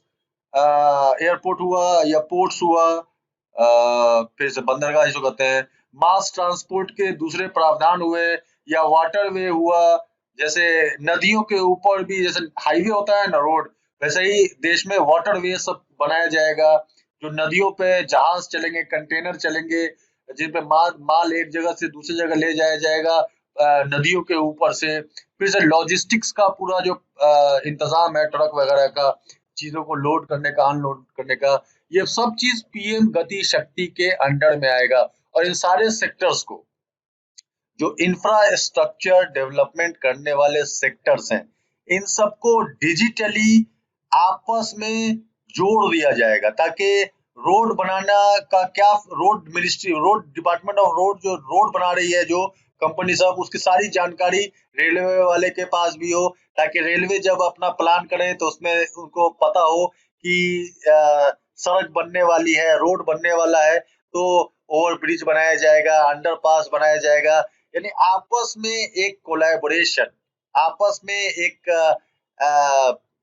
एयरपोर्ट हुआ या पोर्ट्स हुआ, फिर से बंदरगाह जिसको कहते हैं, मास ट्रांसपोर्ट के दूसरे प्रावधान हुए, या वाटरवे हुआ, जैसे नदियों के ऊपर भी जैसे हाईवे होता है ना, रोड, वैसे ही देश में वाटरवे सब बनाया जाएगा, जो नदियों पे जहाज चलेंगे, कंटेनर चलेंगे, जिन पे माल एक जगह से दूसरी जगह ले जाया जाएगा नदियों के ऊपर से। फिर से लॉजिस्टिक्स का पूरा जो इंतजाम है, ट्रक वगैरह का, चीजों को लोड करने का, अनलोड करने का, ये सब चीज पीएम गति शक्ति के अंडर में आएगा। और इन सारे सेक्टर्स को, जो इंफ्रास्ट्रक्चर डेवलपमेंट करने वाले सेक्टर्स हैं, इन सबको डिजिटली आपस में जोड़ दिया जाएगा, ताकि रोड बनाना का क्या, road ministry, road department of road जो रोड बना रही है जो कंपनी सब, उसकी सारी जानकारी रेलवे वाले के पास भी हो, ताकि रेलवे जब अपना प्लान करें तो उसमें उनको पता हो कि सड़क बनने वाली है, रोड बनने वाला है, तो ओवर ब्रिज बनाया जाएगा, अंडरपास बनाया जाएगा। यानी आपस में एक कोलैबोरेशन, आपस में एक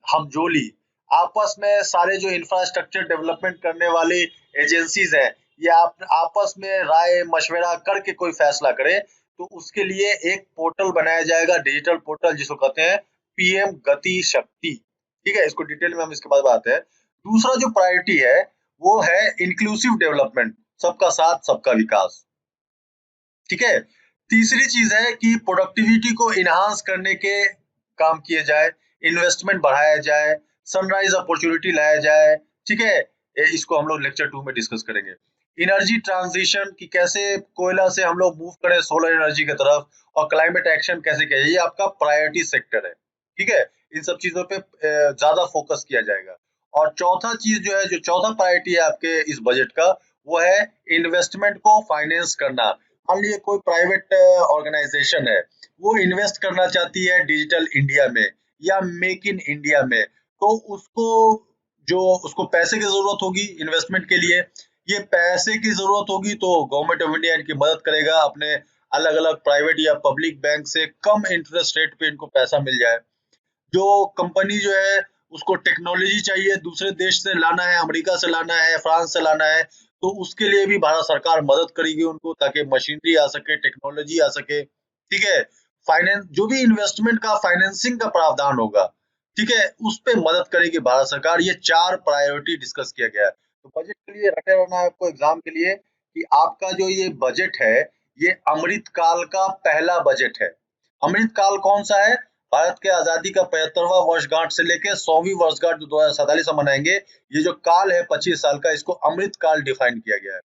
हमजोली, आपस में सारे जो इंफ्रास्ट्रक्चर डेवलपमेंट करने वाली एजेंसीज हैं, ये आपस में राय मशवरा करके कोई फैसला करे, तो उसके लिए एक पोर्टल बनाया जाएगा, डिजिटल पोर्टल, जिसको कहते हैं पीएम गति शक्ति। ठीक है, इसको डिटेल में हम इसके बाद बात है। दूसरा जो प्रायोरिटी है वो है इंक्लूसिव डेवलपमेंट, सबका साथ सबका विकास। ठीक है, तीसरी चीज है कि प्रोडक्टिविटी को इनहांस करने के काम किए जाए, इन्वेस्टमेंट बढ़ाया जाए, सनराइज अपॉर्चुनिटी लाया जाए। ठीक है, इसको हम लोग लेक्चर 2 में डिस्कस करेंगे। एनर्जी ट्रांजिशन की कैसे कोयला से हम लोग मूव करें सोलर एनर्जी की तरफ, और क्लाइमेट एक्शन कैसे किया, ये आपका प्रायोरिटी सेक्टर है। ठीक है, इन सब चीजों पे ज्यादा फोकस किया जाएगा। और चौथा चीज जो है, जो चौथा प्रायोरिटी है आपके इस बजट का, वो है इन्वेस्टमेंट को फाइनेंस करना। मान लीजिए कोई प्राइवेट ऑर्गेनाइजेशन है, वो इन्वेस्ट करना चाहती है डिजिटल इंडिया में या मेक इन इंडिया में, तो उसको जो उसको पैसे की जरूरत होगी इन्वेस्टमेंट के लिए, ये पैसे की जरूरत होगी तो गवर्नमेंट ऑफ इंडिया इनकी मदद करेगा, अपने अलग अलग प्राइवेट या पब्लिक बैंक से कम इंटरेस्ट रेट पे इनको पैसा मिल जाए। जो कंपनी जो है उसको टेक्नोलॉजी चाहिए, दूसरे देश से लाना है, अमेरिका से लाना है, फ्रांस से लाना है, तो उसके लिए भी भारत सरकार मदद करेगी उनको, ताकि मशीनरी आ सके, टेक्नोलॉजी आ सके। ठीक है, फाइनेंस जो भी इन्वेस्टमेंट का फाइनेंसिंग का प्रावधान होगा, ठीक है, उस पे मदद करेगी भारत सरकार। ये 4 प्रायोरिटी डिस्कस किया गया है। तो बजट के लिए रटे रहना है आपको एग्जाम के लिए, कि आपका जो ये बजट है, ये अमृत काल का पहला बजट है। अमृत काल कौन सा है? भारत के आजादी का 75वां वर्षगांठ से लेके 100वीं वर्षगांठ जो 2047 में मनाएंगे, ये जो काल है 25 साल का, इसको अमृत काल डिफाइन किया गया है।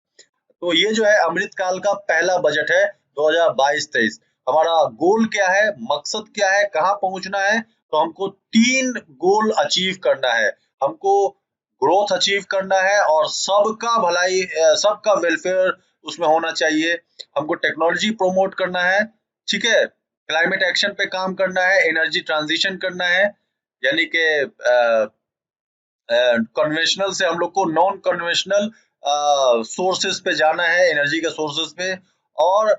तो ये जो है अमृत काल का पहला बजट है 2022-23। हमारा गोल क्या है, मकसद क्या है, कहाँ पहुंचना है? तो हमको 3 गोल अचीव करना है। हमको ग्रोथ अचीव करना है, और सबका भलाई, सबका वेलफेयर उसमें होना चाहिए। हमको टेक्नोलॉजी प्रमोट करना है, ठीक है, क्लाइमेट एक्शन पे काम करना है, एनर्जी ट्रांजिशन करना है, यानी कि कन्वेंशनल से हम लोग को नॉन कन्वेंशनल सोर्सेज पे जाना है, एनर्जी के सोर्सेज पे। और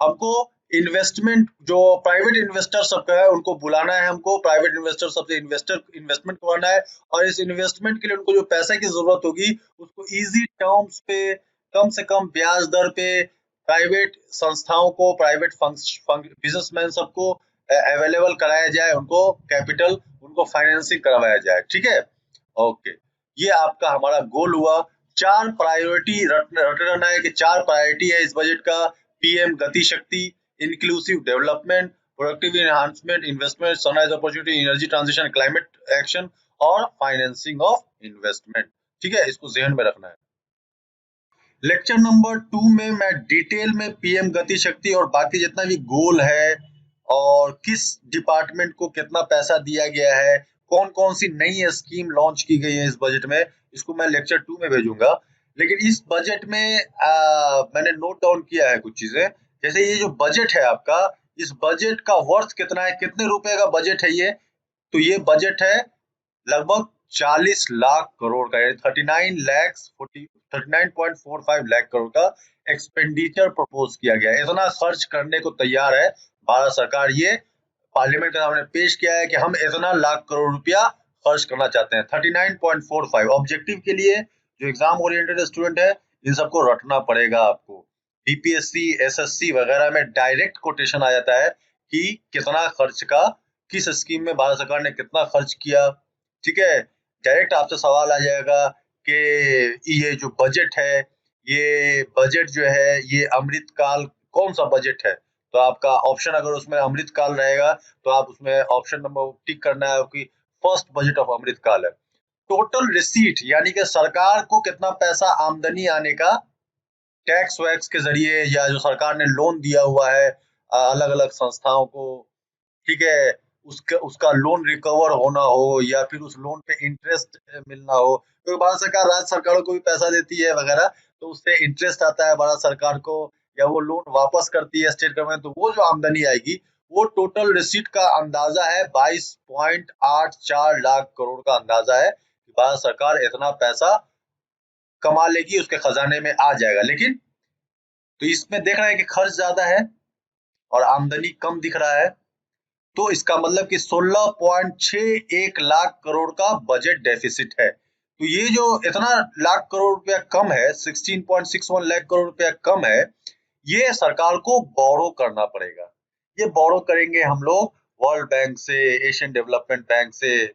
हमको इन्वेस्टमेंट, जो प्राइवेट इन्वेस्टर सबका है, उनको बुलाना है, हमको प्राइवेट इन्वेस्टर सबसे इन्वेस्टमेंट करवाना है, और इस इन्वेस्टमेंट के लिए उनको जो पैसे की जरूरत होगी, उसको इजी टर्म्स पे, कम से कम ब्याज दर पे प्राइवेट संस्थाओं को, प्राइवेट बिजनेसमैन सबको अवेलेबल कराया जाए, उनको कैपिटल, उनको फाइनेंसिंग करवाया जाए। ठीक है, ओके, ये आपका हमारा गोल हुआ। 4 प्रायोरिटी रटे रहना है कि 4 प्रायोरिटी है इस बजट का। पीएम गति शक्ति, inclusive development, productive enhancement, investment, sunrise opportunity, energy transition, climate action और फाइनेंसिंग ऑफ इन्वेस्टमेंट। ठीक है, इसको ध्यान में रखना है। लेक्चर नंबर 2 में मैं डिटेल में पीएम गति शक्ति और बाकी जितना भी गोल है और किस डिपार्टमेंट को कितना पैसा दिया गया है, कौन कौन सी नई स्कीम लॉन्च की गई है इस बजट में, इसको मैं लेक्चर 2 में भेजूंगा। लेकिन इस बजट में मैंने नोट डाउन किया है कुछ चीजें। जैसे ये जो बजट है आपका, इस बजट का वर्थ कितना है, कितने रुपए का बजट है ये, तो ये बजट है लगभग 40 लाख करोड़ का, यानी 39.45 लाख करोड़ का एक्सपेंडिचर प्रपोज किया गया है। इतना खर्च करने को तैयार है भारत सरकार। ये पार्लियामेंट के सामने पेश किया है कि हम इतना लाख करोड़ रुपया खर्च करना चाहते हैं। 39.45 ऑब्जेक्टिव के लिए जो एग्जाम ओरिएंटेड स्टूडेंट है, इन सबको रटना पड़ेगा आपको। बीपीएससी, एसएससी वगैरह में डायरेक्ट कोटेशन आ जाता है कि कितना खर्च का, किस स्कीम में भारत सरकार ने कितना खर्च किया। ठीक है, डायरेक्ट आपसे सवाल आ जाएगा कि ये जो बजट है, ये बजट जो है ये अमृतकाल कौन सा बजट है। तो आपका ऑप्शन अगर उसमें अमृतकाल रहेगा तो आप उसमें ऑप्शन नंबर टिक करना है कि फर्स्ट बजट ऑफ अमृतकाल है। टोटल रिसीट यानी कि सरकार को कितना पैसा आमदनी आने का टैक्स वैक्स के जरिए, या जो सरकार ने लोन दिया हुआ है अलग अलग संस्थाओं को, ठीक है, उसका लोन रिकवर होना हो या फिर उस लोन पे इंटरेस्ट मिलना हो, तो भारत सरकार राज्य सरकारों को भी पैसा देती है वगैरह, तो उससे इंटरेस्ट आता है भारत सरकार को, या वो लोन वापस करती है स्टेट गवर्नमेंट, तो वो जो आमदनी आएगी वो टोटल रिसीट का अंदाजा है 22.84 लाख करोड़ का अंदाजा है कि भारत सरकार इतना पैसा कमा लेगी, उसके खजाने में आ जाएगा। लेकिन तो इसमें देख रहे हैं कि खर्च ज्यादा है और आमदनी कम दिख रहा है, तो इसका मतलब कि 16.61 लाख करोड़ का बजट डेफिसिट है। तो ये जो इतना लाख करोड़ रुपया कम है, 16.61 लाख करोड़ रुपया कम है, ये सरकार को बोरो करना पड़ेगा। ये बोरो करेंगे हम लोग वर्ल्ड बैंक से, एशियन डेवलपमेंट बैंक से,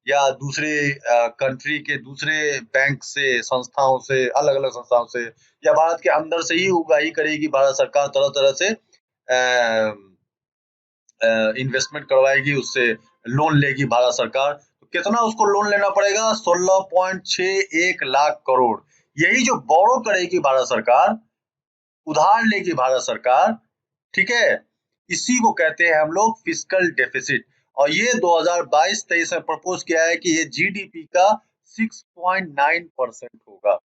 या दूसरे कंट्री के दूसरे बैंक से, संस्थाओं से, अलग अलग संस्थाओं से, या भारत के अंदर से ही उगाही करेगी भारत सरकार, तरह तरह से इन्वेस्टमेंट करवाएगी, उससे लोन लेगी भारत सरकार। तो कितना उसको लोन लेना पड़ेगा, 16.61 लाख करोड़। यही जो बोरो करेगी भारत सरकार, उधार लेगी भारत सरकार, ठीक है, इसी को कहते हैं हम लोग फिस्कल डेफिसिट। और ये 2022-23 में प्रपोज किया है कि ये जीडीपी का 6.9% होगा।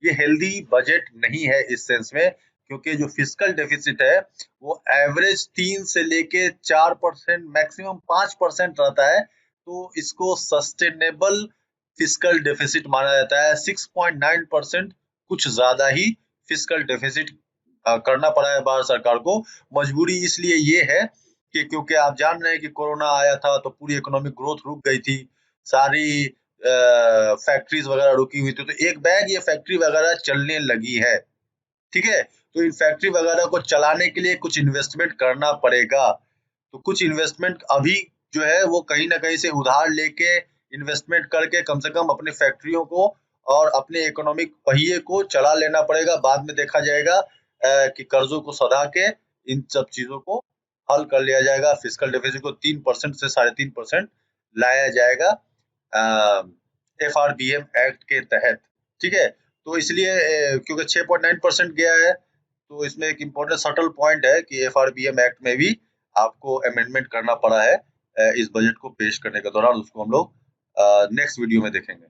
ये हेल्दी बजट नहीं है इस सेंस में, क्योंकि जो फिस्कल डेफिसिट है वो एवरेज 3 से लेके 4%, मैक्सिमम 5% रहता है, तो इसको सस्टेनेबल फिस्कल डेफिसिट माना जाता है। 6.9% कुछ ज्यादा ही फिस्कल डेफिसिट करना पड़ा है भारत सरकार को। मजबूरी इसलिए ये है कि क्योंकि आप जान रहे हैं कि कोरोना आया था तो पूरी इकोनॉमिक ग्रोथ रुक गई थी, सारी फैक्ट्रीज वगैरह रुकी हुई थी, तो एक बैग ये फैक्ट्री वगैरह चलने लगी है। ठीक है, तो इन फैक्ट्री वगैरह को चलाने के लिए कुछ इन्वेस्टमेंट करना पड़ेगा। तो कुछ इन्वेस्टमेंट अभी जो है वो कहीं ना कहीं से उधार लेके इन्वेस्टमेंट करके कम से कम अपनी फैक्ट्रियों को और अपने इकोनॉमिक पहिए को चला लेना पड़ेगा। बाद में देखा जाएगा कि कर्जों को सधा के इन सब चीजों को हल कर लिया जाएगा। फिस्कल डेफिसिट को 3% से 3.5% लाया जाएगा FRBM एक्ट के तहत। ठीक है, तो इसलिए क्योंकि 6.9% गया है, तो इसमें एक इम्पोर्टेंट सटल पॉइंट है कि FRBM एक्ट में भी आपको अमेंडमेंट करना पड़ा है इस बजट को पेश करने के दौरान। उसको हम लोग नेक्स्ट वीडियो में देखेंगे।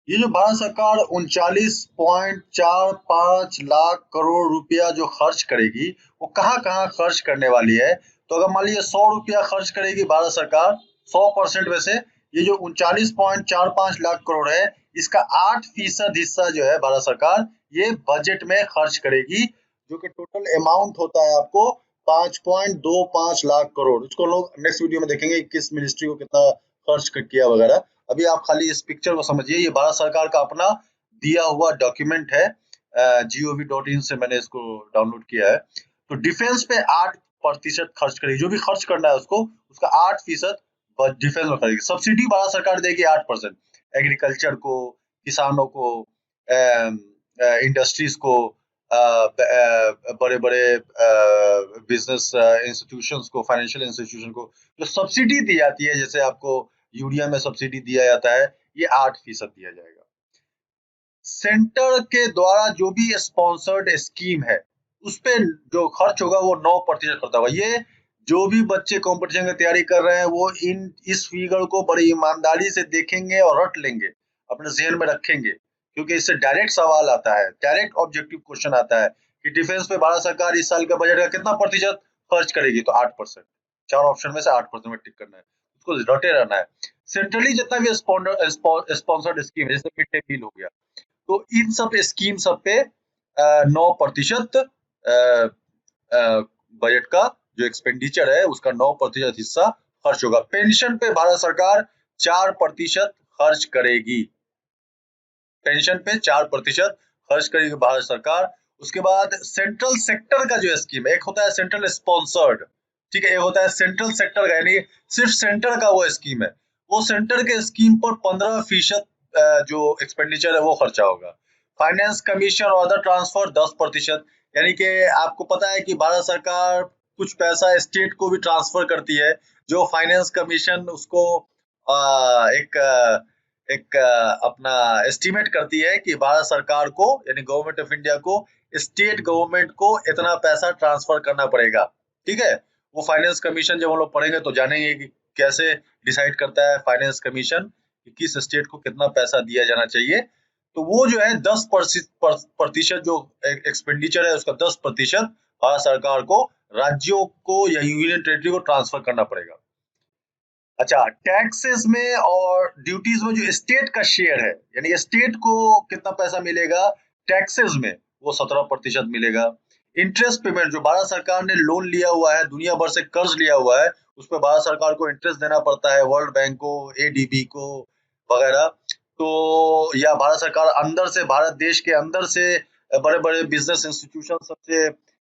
ये जो भारत सरकार 39.45 लाख करोड़ रुपया जो खर्च करेगी, वो कहाँ कहाँ खर्च करने वाली है। तो अगर मान लीजिए 100 रुपया खर्च करेगी भारत सरकार 100% में से, ये जो 39.45 लाख करोड़ है, इसका 8% हिस्सा जो है भारत सरकार ये बजट में खर्च करेगी, जो कि टोटल अमाउंट होता है आपको 5.25 लाख करोड़। इसको लोग नेक्स्ट वीडियो में देखेंगे किस मिनिस्ट्री को कितना खर्च किया वगैरह। अभी आप खाली इस पिक्चर को समझिए, ये भारत सरकार का अपना दिया हुआ डॉक्यूमेंट है, gov.in से मैंने इसको डाउनलोड किया है। तो डिफेंस पे 10% खर्च करेगी, जो भी खर्च करना है उसको, उसका 8% डिफेंस में करेगी। सब्सिडी भारत सरकार देगी 8%, एग्रीकल्चर को, किसानों को, इंडस्ट्रीज को, बड़े बड़े बिजनेस इंस्टीट्यूशंस को, फाइनेंशियल इंस्टीट्यूशन को जो सब्सिडी दी जाती है, जैसे आपको यूरिया में सब्सिडी दिया जाता है, ये 8% दिया जाएगा। सेंटर के द्वारा जो भी स्पॉन्सर्ड स्कीम है उस पे जो खर्च होगा वो 9% खर्च होगा। ये जो भी बच्चे कंपटीशन की तैयारी कर रहे हैं वो इस फिगर को बड़ी ईमानदारी से देखेंगे और रट लेंगे, अपने जहन में रखेंगे, क्योंकि इससे डायरेक्ट सवाल आता है, डायरेक्ट ऑब्जेक्टिव क्वेश्चन आता है कि डिफेंस पे भारत सरकार इस साल का बजट का कितना प्रतिशत खर्च करेगी, तो 8%। 4 ऑप्शन में से 8% में टिक करना है, उसको रटे रहना है। सेंट्रली जितना भी स्पॉन्सर्ड स्कीम जैसे मिड डे मील हो गया, तो इन सब स्कीम सब पे 9% बजट का जो एक्सपेंडिचर है उसका 9% हिस्सा खर्च होगा। पेंशन पे भारत सरकार 4% खर्च करेगी, पेंशन पे 4% खर्च करेगी भारत सरकार। उसके बाद सेंट्रल सेक्टर का जो स्कीम है, एक होता है सेंट्रल स्पॉन्सर्ड, ठीक है, एक होता है सेंट्रल सेक्टर का, यानी सिर्फ सेंटर का वो स्कीम है, वो सेंटर के स्कीम पर 15% जो एक्सपेंडिचर है वो खर्चा होगा। फाइनेंस कमीशन और अदर ट्रांसफर 10%, यानी कि आपको पता है कि भारत सरकार कुछ पैसा स्टेट को भी ट्रांसफर करती है, जो फाइनेंस कमीशन उसको एक अपना एस्टिमेट करती है कि भारत सरकार को, यानी गवर्नमेंट ऑफ इंडिया को, स्टेट गवर्नमेंट को इतना पैसा ट्रांसफर करना पड़ेगा, ठीक है। वो फाइनेंस कमीशन जब हम लोग पढ़ेंगे तो जानेंगे कि कैसे डिसाइड करता है फाइनेंस कमीशन कि किस स्टेट को कितना पैसा दिया जाना चाहिए। तो वो जो है 10% जो एक्सपेंडिचर है उसका 10% भारत सरकार को, राज्यों को या यूनियन टेरिटरी को ट्रांसफर करना पड़ेगा। अच्छा, टैक्सेस में और ड्यूटीज में जो स्टेट का शेयर है, यानी स्टेट को कितना पैसा मिलेगा टैक्सेस में, वो 17% मिलेगा। इंटरेस्ट पेमेंट, जो भारत सरकार ने लोन लिया हुआ है, दुनिया भर से कर्ज लिया हुआ है, उस पर भारत सरकार को इंटरेस्ट देना पड़ता है, वर्ल्ड बैंक को, एडीबी को वगैरह। तो या भारत सरकार अंदर से, भारत देश के अंदर से बड़े बड़े बिजनेस इंस्टीट्यूशन सबसे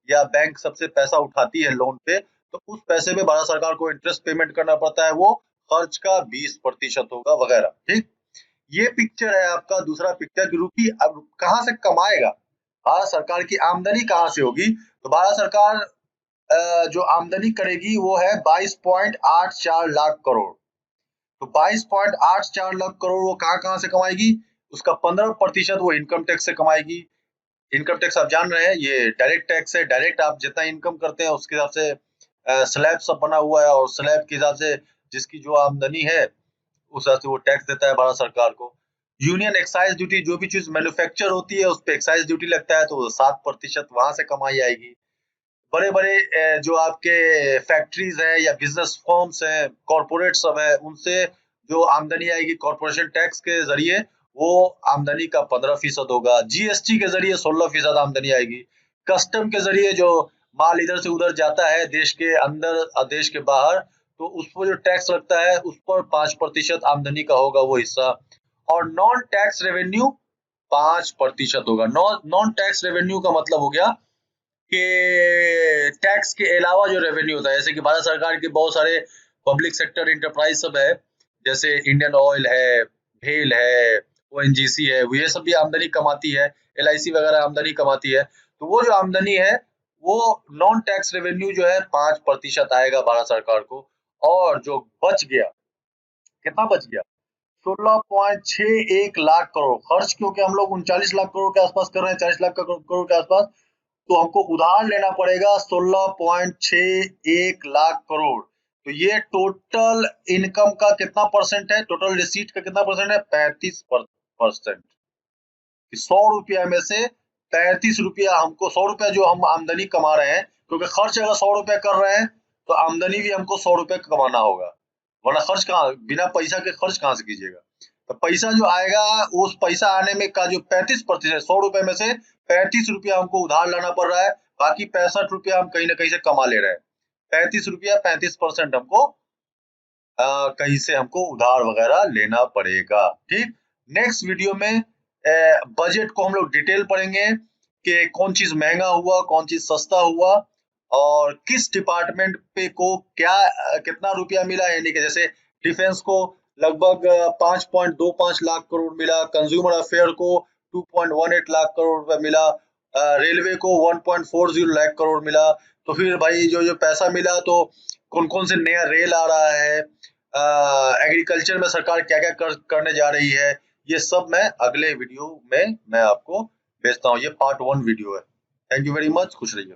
या बैंक सबसे पैसा उठाती है लोन पे, तो उस पैसे में भारत सरकार को इंटरेस्ट पेमेंट करना पड़ता है, वो खर्च का 20% होगा वगैरह, ठीक। ये पिक्चर है आपका दूसरा पिक्चर कि रुपी अब कहाँ से कमाएगा, भारत सरकार की आमदनी कहाँ से होगी। तो भारत सरकार जो आमदनी करेगी वो है 22.84 लाख करोड़। तो 22.84 लाख करोड़ वो कहाँ से कमाएगी, उसका 15% वो इनकम टैक्स से कमाएगी। इनकम टैक्स आप जान रहे हैं, ये डायरेक्ट टैक्स है, डायरेक्ट आप जितना इनकम करते हैं उसके हिसाब से स्लैब सब बना हुआ है, और स्लैब के हिसाब से जिसकी जो आमदनी है उस हिसाब से वो टैक्स देता है भारत सरकार को। यूनियन एक्साइज ड्यूटी, जो भी चीज मैन्युफैक्चर होती है उस पर एक्साइज ड्यूटी लगता है, तो 7% वहां से कमाई आएगी। बड़े बड़े जो आपके फैक्ट्रीज है या बिजनेस फर्म्स हैं, कॉर्पोरेट सब है, उनसे जो आमदनी आएगी कॉर्पोरेशन टैक्स के जरिए, वो आमदनी का 15% होगा। जीएसटी के जरिए 16% आमदनी आएगी। कस्टम के जरिए जो माल इधर से उधर जाता है देश के अंदर और देश के बाहर, तो उस पर जो टैक्स लगता है उस पर 5% आमदनी का होगा वो हिस्सा। और नॉन टैक्स रेवेन्यू 5% होगा। नॉन टैक्स रेवेन्यू का मतलब हो गया कि टैक्स के अलावा जो रेवेन्यू होता है, जैसे कि भारत सरकार के बहुत सारे पब्लिक सेक्टर इंटरप्राइज सब है, जैसे इंडियन ऑयल है, भेल है, ओएनजीसी है, ये सब भी आमदनी कमाती है, एलआईसी वगैरह आमदनी कमाती है। तो वो जो आमदनी है वो नॉन टैक्स रेवेन्यू जो है 5% आएगा भारत सरकार को। और जो बच गया, कितना बच गया, 16.61 लाख करोड़ खर्च, क्योंकि हम लोग 39 लाख करोड़ के आसपास कर रहे हैं, 40 लाख करोड़ के आसपास, तो हमको उधार लेना पड़ेगा 16.61 लाख करोड़। तो ये टोटल इनकम का कितना परसेंट है, टोटल रिसीट का कितना परसेंट है, 35%। 100 रुपया में से 35 रुपया हमको, 100 रुपया जो हम आमदनी कमा रहे हैं, क्योंकि खर्च अगर 100 रुपया कर रहे हैं तो आमदनी भी हमको 100 रुपया कमाना होगा, वरना खर्च कहाँ, बिना पैसा के खर्च कहाँ से कीजिएगा। तो पैसा जो आएगा उस पैसा आने में का जो 35%, 100 रुपए में से 35 रुपया हमको उधार लाना पड़ रहा है, बाकी 65 रुपया हम कहीं ना कहीं से कमा ले रहे हैं। 35 रुपया 35% हमको कहीं से हमको उधार वगैरह लेना पड़ेगा, ठीक। नेक्स्ट वीडियो में बजट को हम लोग डिटेल पढ़ेंगे कि कौन चीज महंगा हुआ, कौन चीज सस्ता हुआ, और किस डिपार्टमेंट पे को क्या कितना रुपया मिला, यानी कि जैसे डिफेंस को लगभग 5.25 लाख करोड़ मिला, कंज्यूमर अफेयर को 2.18 लाख करोड़ रुपया मिला, रेलवे को 1.40 लाख करोड़ मिला। तो फिर भाई जो जो पैसा मिला तो कौन कौन से नया रेल आ रहा है, एग्रीकल्चर में सरकार क्या क्या करने जा रही है, ये सब मैं अगले वीडियो में मैं आपको भेजता हूँ। ये पार्ट 1 वीडियो है। थैंक यू वेरी मच, खुश रहिए।